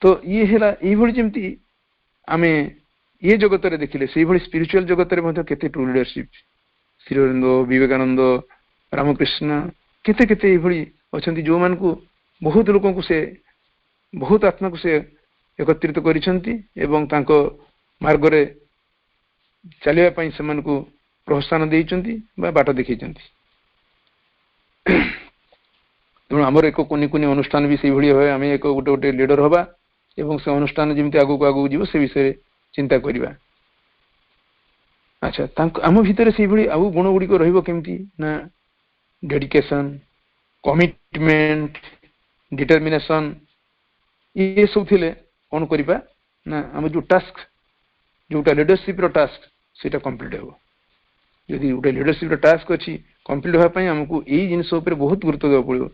ତ ଇଏ ହେଲା ଏଇଭଳି ଯେମିତି ଆମେ ଏ ଜଗତରେ ଦେଖିଲେ ସେଇଭଳି ସ୍ପିରିଚୁଆଲ ଜଗତରେ ମଧ୍ୟ କେତେ ଟ୍ରୁ ଲିଡରସିପ୍, ଶ୍ରୀ ଅରବିନ୍ଦ, ବିବେକାନନ୍ଦ, ରାମକୃଷ୍ଣ, କେତେ କେତେ ଏଇଭଳି ଅଛନ୍ତି ଯୋଉମାନଙ୍କୁ ବହୁତ ଲୋକଙ୍କୁ ସେ ବହୁତ ଆତ୍ମାକୁ ସେ ଏକତ୍ରିତ କରିଛନ୍ତି ଏବଂ ତାଙ୍କ ମାର୍ଗରେ ଚାଲିବା ପାଇଁ ସେମାନଙ୍କୁ ପ୍ରୋତ୍ସାହନ ଦେଇଛନ୍ତି ବା ବାଟ ଦେଖେଇଛନ୍ତି। ତେଣୁ ଆମର ଏକ କୁନି କୁନି ଅନୁଷ୍ଠାନ ବି ସେଇଭଳି ଭାବେ ଆମେ ଏକ ଗୋଟେ ଗୋଟେ ଲିଡର ହବା ଏବଂ ସେ ଅନୁଷ୍ଠାନ ଯେମିତି ଆଗକୁ ଆଗକୁ ଯିବ ସେ ବିଷୟରେ ଚିନ୍ତା କରିବା। ଆଚ୍ଛା, ଆମ ଭିତରେ ସେଇଭଳି ଆଉ ଗୁଣ ଗୁଡ଼ିକ ରହିବ କେମିତି ନା ଡେଡିକେସନ, କମିଟମେଣ୍ଟ, ଡିଟରମିନେସନ। ଇଏ ସବୁ ଥିଲେ କ'ଣ କରିବା ନା ଆମ ଯୋଉ ଟାସ୍କ, ଯୋଉଟା ଲିଡରସିପ୍ର ଟାସ୍କ ସେଇଟା କମ୍ପ୍ଲିଟ୍ ହେବ। ଯଦି ଗୋଟେ ଲିଡରସିପ୍ର ଟାସ୍କ ଅଛି କମ୍ପ୍ଲିଟ୍ ହେବା ପାଇଁ ଆମକୁ ଏଇ ଜିନିଷ ଉପରେ ବହୁତ ଗୁରୁତ୍ୱ ଦେବାକୁ ପଡ଼ିବ।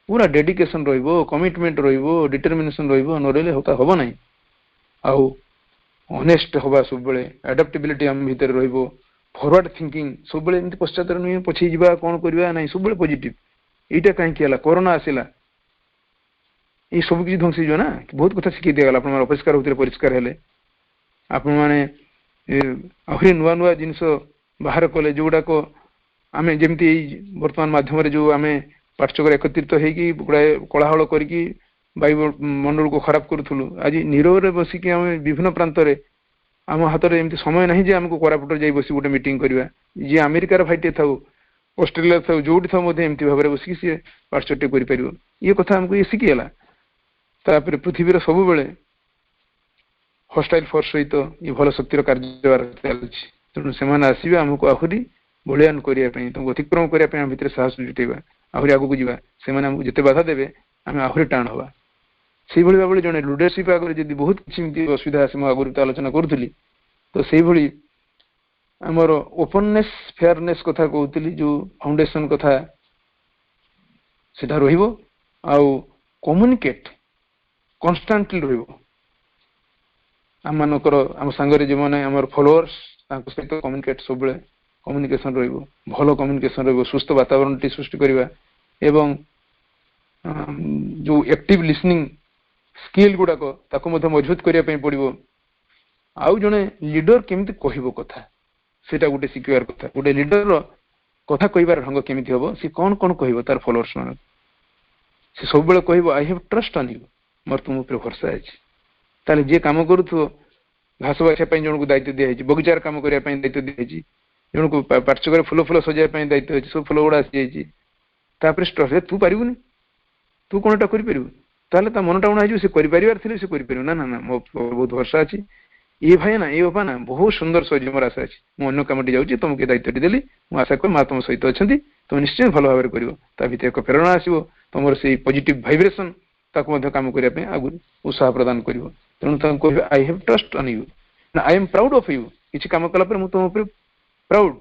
ପୁରା ଡେଡିକେସନ ରହିବ, କମିଟମେଣ୍ଟ ରହିବ, ଡିଟରମିନେସନ ରହିବ, ନ ରହିଲେ ହେବ ନାହିଁ। ଆଉ ଅନେଷ୍ଟ ହବା ସବୁବେଳେ, ଆଡାପ୍ଟିବିଲିଟି ଆମ ଭିତରେ ରହିବ, ଫରୱାର୍ଡ ଥିଙ୍କିଂ, ସବୁବେଳେ ଏମିତି ପଶ୍ଚାତରେ ନୁହେଁ ପଛେଇ ଯିବା କ'ଣ କରିବା ନାହିଁ, ସବୁବେଳେ ପଜିଟିଭ। ଏଇଟା କାହିଁକି ହେଲା, କରୋନା ଆସିଲା, ଏଇ ସବୁ କିଛି ଧ୍ୱଂସ ହେଇଯିବ ନା। ବହୁତ କଥା ଶିଖେଇ ଦିଆଗଲା, ଆପଣମାନେ ଅପରିଷ୍କାର ହଉଥିଲେ ପରିଷ୍କାର ହେଲେ, ଆପଣମାନେ ଆହୁରି ନୂଆ ନୂଆ ଜିନିଷ ବାହାର କଲେ ଯୋଉଗୁଡାକ ଆମେ ଯେମିତି ଏଇ ବର୍ତ୍ତମାନ ମାଧ୍ୟମରେ ଯୋଉ ଆମେ ପାଠଚକରେ ଏକତ୍ରିତ ହେଇକି ଗୁଡ଼ାଏ କୋଳାହଳ କରିକି ବାୟୁମଣ୍ଡଳକୁ ଖରାପ କରୁଥିଲୁ, ଆଜି ନିରବରେ ବସିକି ଆମେ ବିଭିନ୍ନ ପ୍ରାନ୍ତରେ, ଆମ ହାତରେ ଏମିତି ସମୟ ନାହିଁ ଯେ ଆମକୁ କୋରାପୁଟରେ ଯାଇ ବସି ଗୋଟେ ମିଟିଂ କରିବା। ଯିଏ ଆମେରିକାର ଭାଇଟିଏ ଥାଉ, ଅଷ୍ଟ୍ରେଲିଆ ଥାଉ, ଯୋଉଠି ଥାଉ ମଧ୍ୟ ଏମିତି ଭାବରେ ବସିକି ସିଏ ପାଠଚକଟିଏ କରିପାରିବ। ଇଏ କଥା ଆମକୁ ଇଏ ଶିଖିଗଲା। ତାପରେ ପୃଥିବୀର ସବୁବେଳେ ହଷ୍ଟାଇଲ ଫୋର୍ସ ସହିତ ଇଏ ଭଲ ଶକ୍ତିର କାର୍ଯ୍ୟଭାର ଚାଲିଛି। ତେଣୁ ସେମାନେ ଆସିବେ ଆମକୁ ଆହୁରି ବଳିୟାନ କରିବା ପାଇଁ, ତାଙ୍କୁ ଅତିକ୍ରମ କରିବା ପାଇଁ ଆମ ଭିତରେ ସାହସ ଜୁଟେଇବା, ଆହୁରି ଆଗକୁ ଯିବା। ସେମାନେ ଆମକୁ ଯେତେ ବାଧା ଦେବେ ଆମେ ଆହୁରି ଟାଣ ହବା। ସେଇଭଳି ଭାବରେ ଜଣେ ଲିଡରସିପ ଆଗରେ ଯଦି ବହୁତ କିଛି ଏମିତି ଅସୁବିଧା ଆସେ, ମୁଁ ଆଗରୁ ତ ଆଲୋଚନା କରୁଥିଲି, ତ ସେଇଭଳି ଆମର ଓପନନେସ୍, ଫେୟାରନେସ୍ କଥା କହୁଥିଲି, ଯୋଉ ଫାଉଣ୍ଡେସନ କଥା ସେଟା ରହିବ। ଆଉ କମ୍ୟୁନିକେଟ କନଷ୍ଟାଣ୍ଟଲି ରହିବ। ଆମମାନଙ୍କର ଆମ ସାଙ୍ଗରେ ଯେଉଁମାନେ ଆମର ଫଲୋଅର୍ସ ତାଙ୍କ ସହିତ କମ୍ୟୁନିକେଟ, ସବୁବେଳେ କମ୍ୟୁନିକେସନ ରହିବ, ଭଲ କମ୍ୟୁନିକେସନ ରହିବ, ସୁସ୍ଥ ବାତାବରଣଟି ସୃଷ୍ଟି କରିବା ଏବଂ ଯୋଉ ଆକ୍ଟିଭ ଲିସନିଂ ସ୍କିଲ୍ ଗୁଡାକ ତାକୁ ମଧ୍ୟ ମଜବୁତ କରିବା ପାଇଁ ପଡିବ। ଆଉ ଜଣେ ଲିଡର କେମିତି କହିବ କଥା ସେଇଟା ଗୋଟେ ଶିଖିବାର କଥା। ଗୋଟେ ଲିଡରର କଥା କହିବାର ଢଙ୍ଗ କେମିତି ହବ, ସେ କ'ଣ କ'ଣ କହିବ ତାର ଫଲୋଅର୍ସ ମାନଙ୍କୁ। ସେ ସବୁବେଳେ କହିବ I have trust on you, ମୋର ତୁମ ଉପରେ ଭରସା ଅଛି। ତାହେଲେ ଯିଏ କାମ କରୁଥିବ, ଘାସ ବାଛିବା ପାଇଁ ଜଣକୁ ଦାୟିତ୍ୱ ଦିଆଯାଇଛି, ବଗିଚାରେ କାମ କରିବା ପାଇଁ ଦାୟିତ୍ୱ ଦିଆଯାଇଛି, ଜଣକୁ ପାଠଚକରେ ଫୁଲ ସଜାଇବା ପାଇଁ ଦାୟିତ୍ୱ ଅଛି, ସବୁ ଫୁଲ ଗୁଡା ଆସିଯାଇଛି, ତାପରେ ଷ୍ଟ୍ରସ୍, ତୁ ପାରିବୁନି, ତୁ କ'ଣ ଏଟା କରିପାରିବୁ, ତାହେଲେ ତା ମନଟା ଉଣା ହେଇଯିବ, ସେ କରିପାରିବାର ଥିଲେ ସେ କରିପାରିବ ନା, ନା ନା ମୋ ବହୁତ ଭରସା ଅଛି, ଏ ଭାଇ ନା ଏ ବାପା ନା ବହୁତ ସୁନ୍ଦର ସହଜ, ମୋର ଆଶା ଅଛି, ମୁଁ ଅନ୍ୟ କାମଟି ଯାଉଛି, ତମକୁ ଏ ଦାୟିତ୍ୱଟି ଦେଲି, ମୁଁ ଆଶା କরি ମା ତମ ସହିତ ଅଛନ୍ତି, ତମେ ନିଶ୍ଚୟ ଭଲ ଭାବରେ କରିବ। ତା ଭିତରେ ଏକ ପ୍ରେରଣା ଆସିବ, ତମର ସେଇ ପଜିଟିଭ ଭାଇବ୍ରେସନ ତାକୁ ମଧ୍ୟ କାମ କରିବା ପାଇଁ ଆଗରୁ ଉତ୍ସାହ ପ୍ରଦାନ କରିବ। ତେଣୁ ତାଙ୍କୁ କହିବେ I have trust on you, I am proud of you. କିଛି କାମ କଲା ପରେ ମୁଁ ତମ ଉପରେ ପ୍ରାଉଡ।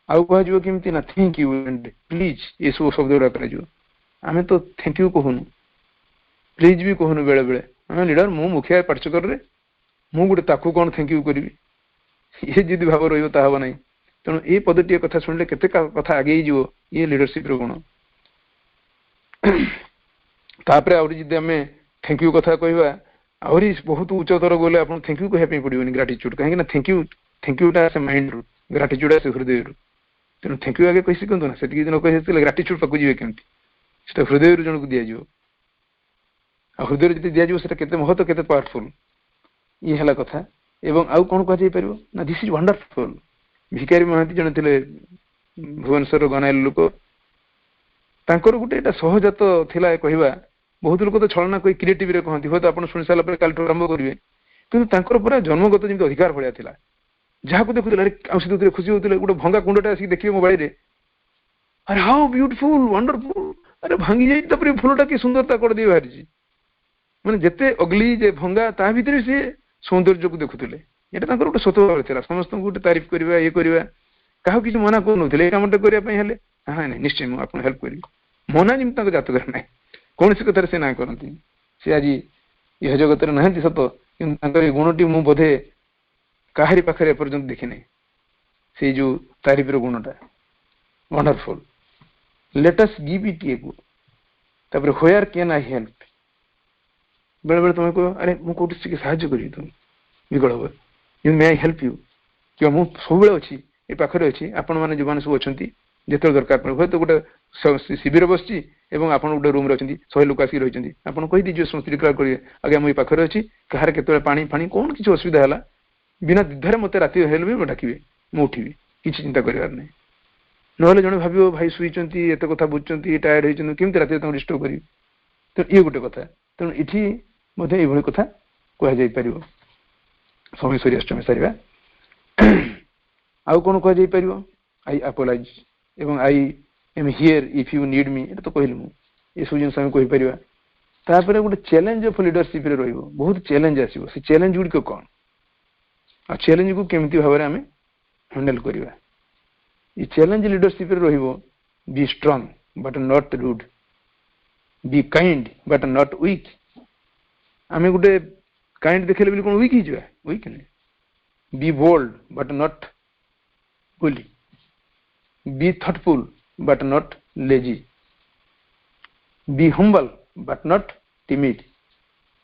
ଆଉ କୁହାଯିବ କେମିତି ନା ଥ୍ୟାଙ୍କ ୟୁ ଆଣ୍ଡ ପ୍ଲିଜ, ଏସବୁ ଶବ୍ଦ ଗୁଡା କରାଯିବ। ଆମେ ତ ଥ୍ୟାଙ୍କ ୟୁ କହୁନୁ, ପ୍ଲିଜ ବି କହୁନୁ ବେଳେ ବେଳେ। ଆମେ ଲିଡର, ମୁଁ ମୁଖିଆ ପାଠଚକରରେ, ମୁଁ ଗୋଟେ ତାକୁ କ'ଣ ଥ୍ୟାଙ୍କ ୟୁ କରିବି, ଇଏ ଯଦି ଭାବ ରହିବ ତା ହବ ନାହିଁ। ତେଣୁ ଏଇ ପଦଟିଏ କଥା ଶୁଣିଲେ କେତେ କଥା ଆଗେଇ ଯିବ, ଇଏ ଲିଡରସିପ୍ର ଗୁଣ। ତାପରେ ଆହୁରି ଯଦି ଆମେ ଥ୍ୟାଙ୍କ ୟୁ କଥା କହିବା, ଆହୁରି ବହୁତ ଉଚ୍ଚତର ଗଲେ ଆପଣ ଥ୍ୟାଙ୍କ ୟୁ କହିବା ପାଇଁ ପଡିବନି, ଗ୍ରାଟିଚ୍ୟୁଡ। କାହିଁକି ନା ଥ୍ୟାଙ୍କ ୟୁଟା ଆସେ ମାଇଣ୍ଡରୁ, ଗ୍ରାଟିଚ୍ୟୁଡ ଆସେ ହୃଦୟରୁ। ତେଣୁ ଥ୍ୟାଙ୍କ ୟୁ ଆଗେ କହି ଶିଖନ୍ତୁ ନା, ସେତିକି ଯଦି ନ କହି ଶିଖିଲେ ଗ୍ରାଟିଚ୍ୟୁଡ ପାଖକୁ ଯିବେ କେମିତି, ସେଟା ହୃଦୟରୁ ଜଣକୁ ଦିଆଯିବ। ଆଉ ହୃଦୟରୁ ଯଦି ଦିଆଯିବ ସେଟା କେତେ ମହତ୍ଵ, କେତେ ପାୱାରଫୁଲ, ଇଏ ହେଲା କଥା। ଏବଂ ଆଉ କ'ଣ କୁହାଯାଇ ପାରିବ ନା ଦିସ୍ ଇଜ ୱଣ୍ଡରଫୁଲ। ଭିକାରୀ ମହାନ୍ତି ଜଣେ ଥିଲେ, ଭୁବନେଶ୍ୱରର ଗନାଇଲ ଲୋକ, ତାଙ୍କର ଗୋଟେ ଏଟା ସହଜାତ ଥିଲା କହିବା। ବହୁତ ଲୋକ ତ ଛଳନା କହି କ୍ରିଏଟିଭରେ କହନ୍ତି, ହୁଏତ ଆପଣ ଶୁଣି ସାରିଲା ପରେ କାଲିଠୁ ଆରମ୍ଭ କରିବେ, କିନ୍ତୁ ତାଙ୍କର ପୁରା ଜନ୍ମଗତ ଯେମିତି ଅଧିକାର ଭଳିଆ ଥିଲା। ଯାହାକୁ ଦେଖୁଥିଲେ ଆଉ ସେ ଦେଖୁଥିଲେ ଖୁସି ହଉଥିଲେ। ଗୋଟେ ଭଙ୍ଗା କୁଣ୍ଡଟା ଆସିକି ଦେଖିବେ ମୋବାଇଲରେ, ଆରେ ହାଉ ବ୍ୟୁଟିଫୁଲ ୱଣ୍ଡରଫୁଲ, ଆରେ ଭାଙ୍ଗି ଯାଇଛି ତାପରେ ଫୁଲଟା କି ସୁନ୍ଦରତା କରିଦେଇ ବାହାରିଛି। ମାନେ ଯେତେ ଅଗଲି ଯେ ଭଙ୍ଗା, ତା ଭିତରେ ସିଏ ସୌନ୍ଦର୍ଯ୍ୟକୁ ଦେଖୁଥିଲେ। ଏଇଟା ତାଙ୍କର ଗୋଟେ ସ୍ୱତଃ ଥିଲା, ସମସ୍ତଙ୍କୁ ଗୋଟେ ତାରିଫ କରିବା, ଇଏ କରିବା, କାହାକୁ କିଛି ମନା କରୁନଥିଲେ। ଏ କାମଟା କରିବା ପାଇଁ ହେଲେ ହଁ ନାଇଁ ନିଶ୍ଚୟ ମୁଁ ଆପଣଙ୍କୁ ହେଲ୍ପ କରିବି, ମନା ଯେମିତି ତାଙ୍କ ଜାତକରେ ନାହିଁ, କୌଣସି କଥାରେ ସେ ନା କରନ୍ତି। ସେ ଆଜି ଇହ ଜଗତରେ ନାହାନ୍ତି ସତ, କିନ୍ତୁ ତାଙ୍କର ଏ ଗୁଣଟି ମୁଁ ବୋଧେ କାହାରି ପାଖରେ ଏପର୍ଯ୍ୟନ୍ତ ଦେଖିନାହିଁ, ସେଇ ଯୋଉ ତାରିଫର ଗୁଣଟା। ୱଣ୍ଡରଫୁଲ, ଲେଟ୍ ଅସ୍ ଗିଭ୍ ଇଟ୍ କୁ। ତାପରେ ହ୍ୱେୟାର କ୍ୟାନ୍ ଆଇ ହେଲ୍ପ, ବେଳେ ବେଳେ ତମେ କହିବ ଆରେ ମୁଁ କୋଉଠି ଟିକେ ସାହାଯ୍ୟ କରିବି, ତୁମେ ବିକଳ ହବ, ମେ ଆଇ ହେଲ୍ପ ୟୁ, କିମ୍ବା ମୁଁ ସବୁବେଳେ ଅଛି, ଏ ପାଖରେ ଅଛି, ଆପଣମାନେ ଯୋଉମାନେ ସବୁ ଅଛନ୍ତି ଯେତେବେଳେ ଦରକାର ପଡେ, ହୁଏତ ଗୋଟେ ଶିବିର ବସିଛି ଏବଂ ଆପଣ ଗୋଟେ ରୁମରେ ଅଛନ୍ତି, 100 ଲୋକ ଆସିକି ରହିଛନ୍ତି, ଆପଣ କହିଦେଇଯିବେ ସମସ୍ତେ ଡିକ୍ଲାର କରିବେ ଆଜ୍ଞା ମୁଁ ଏ ପାଖରେ ଅଛି, କାହାର କେତେବେଳେ ପାଣି ଫାଣି କଣ କିଛି ଅସୁବିଧା ହେଲା ବିନା ଦ୍ୱିଧାରେ ମତେ ରାତି ହେଲେ ବି ଡାକିବେ, ମୁଁ ଉଠିବି, କିଛି ଚିନ୍ତା କରିବାର ନାହିଁ। ନହେଲେ ଜଣେ ଭାବିବ ଭାଇ ଶୋଇଛନ୍ତି, ଏତେ କଥା ବୁଝୁଛନ୍ତି, ଟାୟାର୍ଡ ହେଇଛନ୍ତି, କେମିତି ରାତିରେ ତାଙ୍କୁ ଡିଷ୍ଟର୍ବ କରିବି। ତ ଇଏ ଗୋଟେ କଥା। ତେଣୁ ଏଠି ମଧ୍ୟ ଏଇଭଳି କଥା କୁହାଯାଇପାରିବ। ସମୟ ସରି ଆସୁଛି, ଆମେ ସାରିବା। ଆଉ କଣ କୁହାଯାଇପାରିବ? ଆଇ ଆପୋଲାଇଜ ଏବଂ I am here if you need me, ଏଟା ତ କହିଲି ମୁଁ, ଏସବୁ ଜିନିଷ ଆମେ କହିପାରିବା। ତାପରେ ଗୋଟେ ଚ୍ୟାଲେଞ୍ଜ ଅଫ୍ ଲିଡରସିପରେ ରହିବ, ବହୁତ ଚ୍ୟାଲେଞ୍ଜ ଆସିବ। ସେ ଚ୍ୟାଲେଞ୍ଜ ଗୁଡ଼ିକ କଣ, ଆଉ ଚ୍ୟାଲେଞ୍ଜକୁ କେମିତି ଭାବରେ ଆମେ ହ୍ୟାଣ୍ଡେଲ କରିବା। ଏ ଚ୍ୟାଲେଞ୍ଜ ଲିଡରସିପରେ ରହିବ, be strong but not rude, be kind but not weak. ଆମେ ଗୋଟେ କାଇଣ୍ଡ ଦେଖିଲେ ବୋଲି କଣ ୱିକ୍ ହେଇଯିବା? ୱିକ୍ ନୁହେଁ। ବି ବୋଲ୍ଡ ବଟ୍ ନଟ୍ ବୁଲି, be thoughtful but not lazy, be humble but not timid,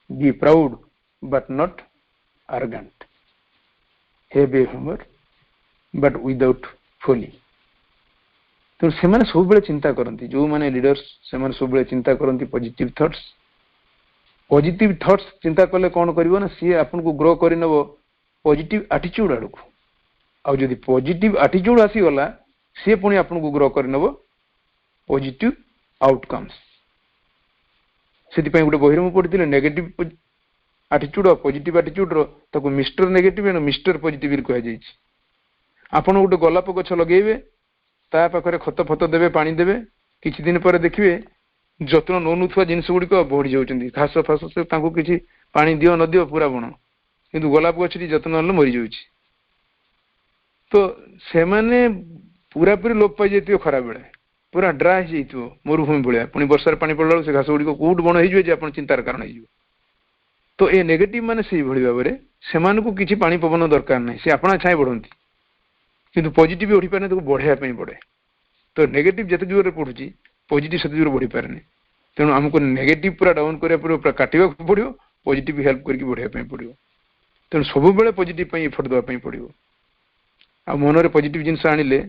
be proud but not arrogant, have a humor but without folly। तो ସେମାନେ ସବୁବେଳେ ଚିନ୍ତା କରନ୍ତି, ଯୋଉମାନେ ଲିଡର୍ସ ସେମାନେ ସବୁବେଳେ ଚିନ୍ତା କରନ୍ତି ପଜିଟିଭ ଥଟ୍ସ। ପଜିଟିଭ ଥଟ୍ସ ଚିନ୍ତା କଲେ କଣ କରିବ ନା, ସିଏ ଆପଣଙ୍କୁ ଗ୍ରୋ କରିନେବ ପଜିଟିଭ ଆଟିଚ୍ୟୁଡ ଆଡକୁ। ଆଉ ଯଦି ପଜିଟିଭ ଆଟିଚ୍ୟୁଡ ଆସିଗଲା, ସିଏ ପୁଣି ଆପଣଙ୍କୁ ଗ୍ରୋ କରିନେବ ପଜିଟିଭ ଆଉଟକମ୍ସ। ସେଥିପାଇଁ ଗୋଟେ ବହିରେ ମୁଁ ପଢିଥିଲି, ନେଗେଟିଭ ଆଟିଚ୍ୟୁଡ ଆଉ ପଜିଟିଭ ଆଟିଚ୍ୟୁଡର ତାକୁ ମିଷ୍ଟର ନେଗେଟିଭ ଏବଂ ମିଷ୍ଟର ପଜିଟିଭ କୁହାଯାଇଛି। ଆପଣ ଗୋଟେ ଗୋଲାପ ଗଛ ଲଗେଇବେ, ତା ପାଖରେ ଖତ ଫତ ଦେବେ, ପାଣି ଦେବେ, କିଛି ଦିନ ପରେ ଦେଖିବେ ଯତ୍ନ ନଉନଥିବା ଜିନିଷ ଗୁଡ଼ିକ ବଢି ଯାଉଛନ୍ତି, ଘାସ ଫାସ, ତାଙ୍କୁ କିଛି ପାଣି ଦିଅ ନ ଦିଅ ପୁରା ବଣ, କିନ୍ତୁ ଗୋଲାପ ଗଛଟି ଯତ୍ନ ନେଲେ ମରିଯାଉଛି। ତ ସେମାନେ ପୁରାପୁରି ଲୋପ ପାଇଯାଇଥିବ, ଖରାବେଳେ ପୁରା ଡ୍ରାଏ ହେଇଯାଇଥିବ, ମରୁଭୂମି ଭଳିଆ, ପୁଣି ବର୍ଷାରେ ପାଣି ପଡ଼ିଲା ବେଳକୁ ସେ ଘାସ ଗୁଡ଼ିକ କୋଉଠୁ ବଣ ହେଇଯିବ ଯେ ଆପଣ ଚିନ୍ତାର କାରଣ ହେଇଯିବ। ତ ଏ ନେଗେଟିଭ ମାନେ ସେଇଭଳି ଭାବରେ, ସେମାନଙ୍କୁ କିଛି ପାଣି ପବନ ଦରକାର ନାହିଁ, ସେ ଆପଣା ଛାଏଁ ବଢନ୍ତି, କିନ୍ତୁ ପଜିଟିଭ ବଢିପାରେନି, ତାକୁ ବଢେଇବା ପାଇଁ ପଡେ। ତ ନେଗେଟିଭ ଯେତେ ଜୋରରେ ପଡୁଛି, ପଜିଟିଭ ସେତେ ଜୋରରେ ବଢିପାରେନି। ତେଣୁ ଆମକୁ ନେଗେଟିଭ ପୁରା ଡାଉନ କରିବାକୁ ପଡିବ, ପୁରା କାଟିବାକୁ ପଡିବ, ପଜିଟିଭ ହେଲ୍ପ କରିକି ବଢେଇବା ପାଇଁ ପଡିବ। ତେଣୁ ସବୁବେଳେ ପଜିଟିଭ ପାଇଁ ଏଫର୍ଟ ଦେବା ପାଇଁ ପଡିବ। ଆଉ ମନରେ ପଜିଟିଭ ଜିନିଷ ଆଣିଲେ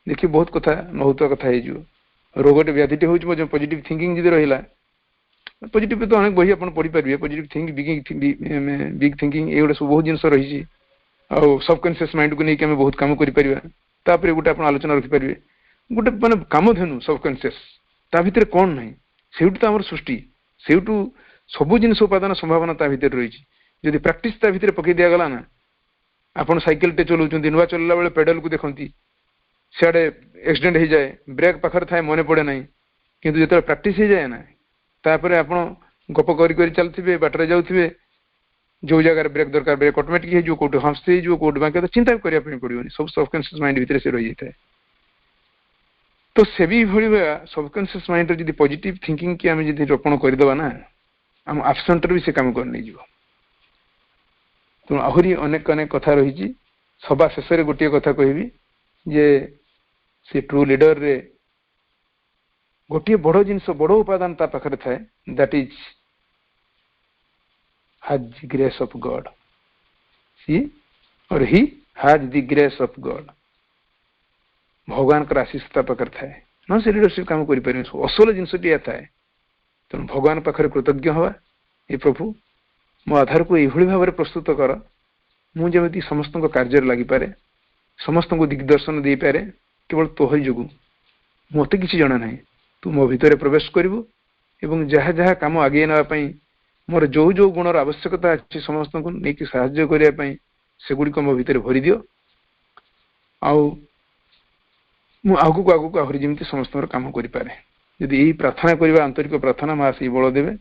ଦେଖି ବହୁତ କଥା ନ ହଉଥିବା କଥା ହେଇଯିବ। ରୋଗଟେ ବ୍ୟାଧିଟେ ହେଉଛି ମଧ୍ୟ ପଜିଟିଭ ଥିଙ୍କିଂ ଯଦି ରହିଲା, ପଜିଟିଭ ତ ଅନେକ ବହି ଆପଣ ପଢିପାରିବେ, ପଜିଟିଭ ଥିଙ୍କିଂ, ବିଗ୍ ଥିଙ୍କିଂ, ଏଇଗୁଡ଼ା ସବୁ ବହୁତ ଜିନିଷ ରହିଛି। ଆଉ ସବକନସିୟସ୍ ମାଇଣ୍ଡକୁ ନେଇକି ଆମେ ବହୁତ କାମ କରିପାରିବା। ତାପରେ ଗୋଟେ ଆପଣ ଆଲୋଚନା ରଖିପାରିବେ, ଗୋଟେ ମାନେ କାମଧେନୁ ସବକନସିୟସ୍, ତା ଭିତରେ କଣ ନାହିଁ, ସେଇଠୁ ତ ଆମର ସୃଷ୍ଟି, ସେଇଠୁ ସବୁ ଜିନିଷ ଉପାଦାନ ସମ୍ଭାବନା ତା ଭିତରେ ରହିଛି। ଯଦି ପ୍ରାକ୍ଟିସ ତା ଭିତରେ ପକେଇ ଦିଆଗଲା ନା, ଆପଣ ସାଇକେଲଟେ ଚଲାଉଛନ୍ତି, ନୂଆ ଚଲେଇଲା ବେଳେ ପେଡାଲକୁ ଦେଖନ୍ତି, ସିଆଡେ ଆକ୍ସିଡେଣ୍ଟ ହେଇଯାଏ, ବ୍ରେକ୍ ପାଖରେ ଥାଏ ମନେ ପଡେ ନାହିଁ, କିନ୍ତୁ ଯେତେବେଳେ ପ୍ରାକ୍ଟିସ ହେଇଯାଏ ନା, ତାପରେ ଆପଣ ଗପ କରି କରି ଚାଲିଥିବେ, ବାଟରେ ଯାଉଥିବେ, ଯୋଉ ଜାଗାରେ ବ୍ରେକ୍ ଦରକାର ବ୍ରେକ୍ ଅଟୋମେଟିକ ହେଇଯିବ, କୋଉଠି ହମ୍ପସ ହେଇଯିବ, କୋଉଠି ବାଙ୍କେ, ଚିନ୍ତା କରିବା ପାଇଁ ପଡିବନି, ସବୁ ସବକନସିୟସ୍ ମାଇଣ୍ଡ ଭିତରେ ସେ ରହିଯାଇଥାଏ। ତ ସେଭଳି ସବକନସିୟସ୍ ମାଇଣ୍ଡରେ ଯଦି ପଜିଟିଭ ଥିଙ୍କିଂ କି ଆମେ ଯଦି ରୋପଣ କରିଦେବା ନା, ଆମ ଆବସେଣ୍ଟରେ ବି ସେ କାମ କରି ନେଇଯିବ। ତେଣୁ ଆହୁରି ଅନେକ ଅନେକ କଥା ରହିଛି। ସବା ଶେଷରେ ଗୋଟିଏ କଥା କହିବି ଯେ, ସେ ଟ୍ରୁ ଲିଡରରେ ଗୋଟିଏ ବଡ ଜିନିଷ, ବଡ ଉପାଦାନ ତା ପାଖରେ ଥାଏ, that is has the grace of God. He or he has the grace of God. ଭଗବାନଙ୍କର ଆଶୀଷ ତା ପାଖରେ ଥାଏ, ନ ସେ ଲିଡରସିପ କାମ କରିପାରିବେ। ଅସଲ ଜିନିଷଟି ଏହା ଥାଏ। ତେଣୁ ଭଗବାନ ପାଖରେ କୃତଜ୍ଞ ହବା, ଏ ପ୍ରଭୁ ମୋ ଆଧାରକୁ ଏଇଭଳି ଭାବରେ ପ୍ରସ୍ତୁତ କର, ମୁଁ ଯେମିତି ସମସ୍ତଙ୍କ କାର୍ଯ୍ୟରେ ଲାଗିପାରେ, ସମସ୍ତଙ୍କୁ ଦିଗ୍ଦର୍ଶନ ଦେଇପାରେ, କେବଳ ତୋହରି ଯୋଗୁଁ, ମୋତେ କିଛି ଜଣା ନାହିଁ, ତୁ ମୋ ଭିତରେ ପ୍ରବେଶ କରିବୁ ଏବଂ ଯାହା ଯାହା କାମ ଆଗେଇ ନେବା ପାଇଁ ମୋର ଯୋଉ ଯୋଉ ଗୁଣର ଆବଶ୍ୟକତା ଅଛି, ସମସ୍ତଙ୍କୁ ନେଇକି ସାହାଯ୍ୟ କରିବା ପାଇଁ, ସେଗୁଡ଼ିକ ମୋ ଭିତରେ ଭରି ଦିଅ। ଆଉ ମୁଁ ଆଗକୁ ଆଗକୁ ଆହୁରି ଯେମିତି ସମସ୍ତଙ୍କର କାମ କରିପାରେ। ଯଦି ଏଇ ପ୍ରାର୍ଥନା କରିବା, ଆନ୍ତରିକ ପ୍ରାର୍ଥନା, ମା ସେଇ ବଳ ଦେବେ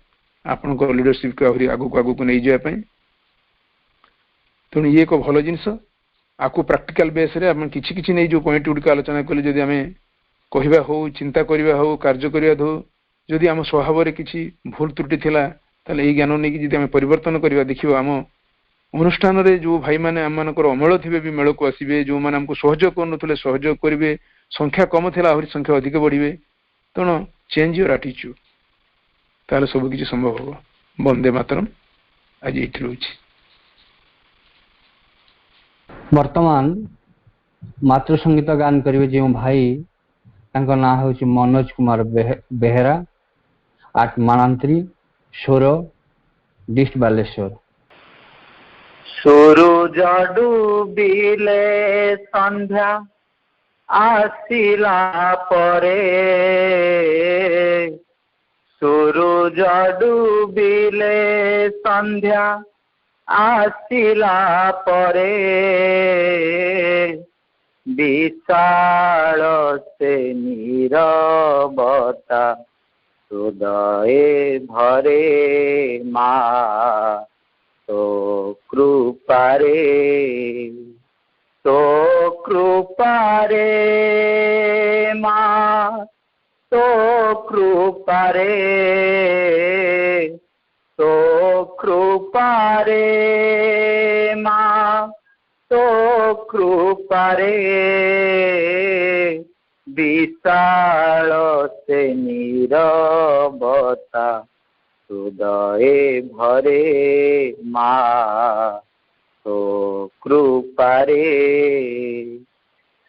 ଆପଣଙ୍କ ଲିଡରସିପକୁ ଆହୁରି ଆଗକୁ ଆଗକୁ ନେଇଯିବା ପାଇଁ। ତେଣୁ ଇଏ ଏକ ଭଲ ଜିନିଷ। ଆକୁ ପ୍ରାକ୍ଟିକାଲ ବେସରେ ଆମେ କିଛି କିଛି ନେଇ ଯୋଉ ପଏଣ୍ଟ ଗୁଡ଼ିକ ଆଲୋଚନା କଲେ, ଯଦି ଆମେ କହିବା ହଉ, ଚିନ୍ତା କରିବା ହଉ, କାର୍ଯ୍ୟ କରିବା ହଉ, ଯଦି ଆମ ସ୍ୱଭାବରେ କିଛି ଭୁଲ ତ୍ରୁଟି ଥିଲା, ତାହେଲେ ଏଇ ଜ୍ଞାନ ନେଇକି ଯଦି ଆମେ ପରିବର୍ତ୍ତନ କରିବା, ଦେଖିବ ଆମ अनुष्ठान रे जो भाई माने आम मानकर अमल थे भी मेल को आसवे जो मैंने आमको सहयोग करूँ सहयोग करेंगे संख्या कम थी आहरी संख्या अधिक बढ़े तेणु चेंज योर एटीट्यूड ताले सब किसी संभव हो। वंदे मातरम आज ये रोचे वर्तमान मातृ संगीत गान करेंगे जो भाई तांको ना हूँ मनोज कुमार बेहेरा आट मानांतरी सोर डिस्ट बालेश्वर। सूरज डूबिले संध्या आसिला परे सूरज डूबिले संध्या आसिला परे विशाल से नीरवता हृदय भरे माँ तो कृपारे माँ तो कृपारे माँ तो कृपारे विशाल से नीरवता हृदय भरे माँ तो कृपारे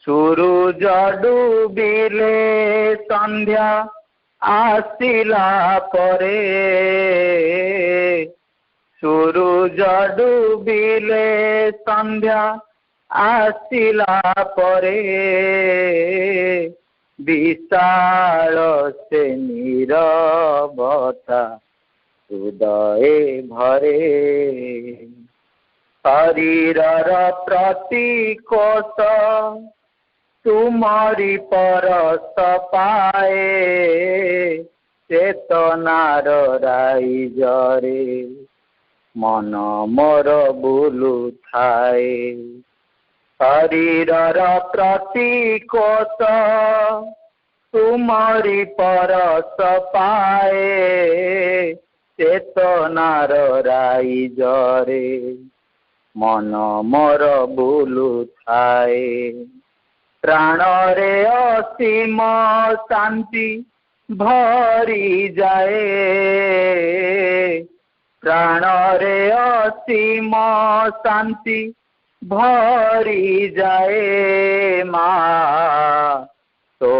सूरज डूबिले संध्या आसिला परे सूरज डूबिले संध्या आसिला परे विशाल से नीरवता हृदय भरे शरीरर प्रतिकोष तुमरी परस पाए चेतनार राइजरे मन मोर बुलु थाए शरीरर प्रतिकोष तुमरी परस पाए चेतनार राइजरे मन मोर बुलु थाए प्राण रे असीम शांति भरी जाए प्राण रे असीम शांति भरी जाए माँ तो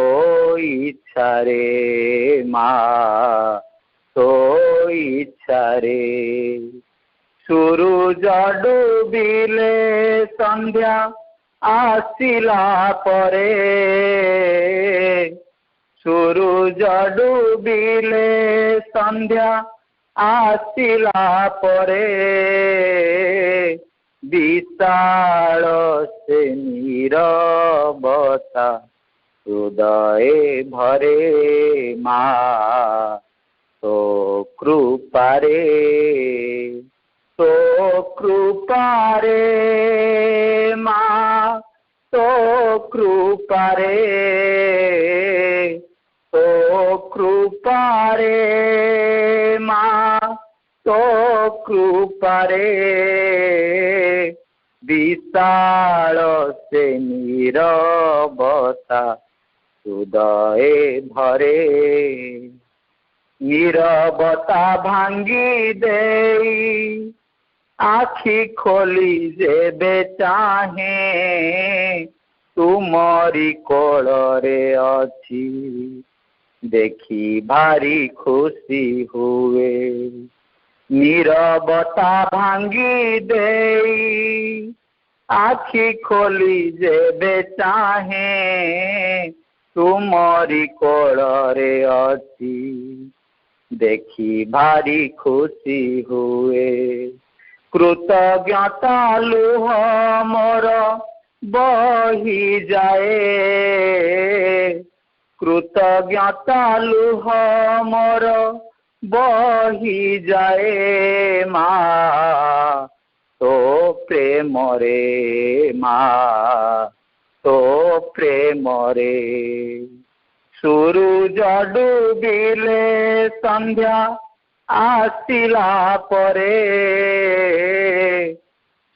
इच्छा रे माँ तो इच्छा रे सूरज डूबिले संध्या आसिला परे सूरज डूबिले संध्या आसिला परे विशाल से नीरवता हृदय भरे माँ तो कृपारे माँ तो कृपारे माँ तो कृपारे विशाल से नीरवता हृदय भरे नीरवता भांगी दे आखि खोली जेबे चाहे तुमरी कोଳରେ अछि देखी भारी खुशी हुए नीरवता भांगी दे आखि खोली जेबे चाहे तुमरी कोଳରେ अछि देखी भारी खुशी हुए कृतज्ञता लुह मोर बही जाए कृतज्ञता लुह मोर बही जाए माँ तो प्रेम रे माँ तो प्रेम रे सूरज डूबिले संध्या आसिला परे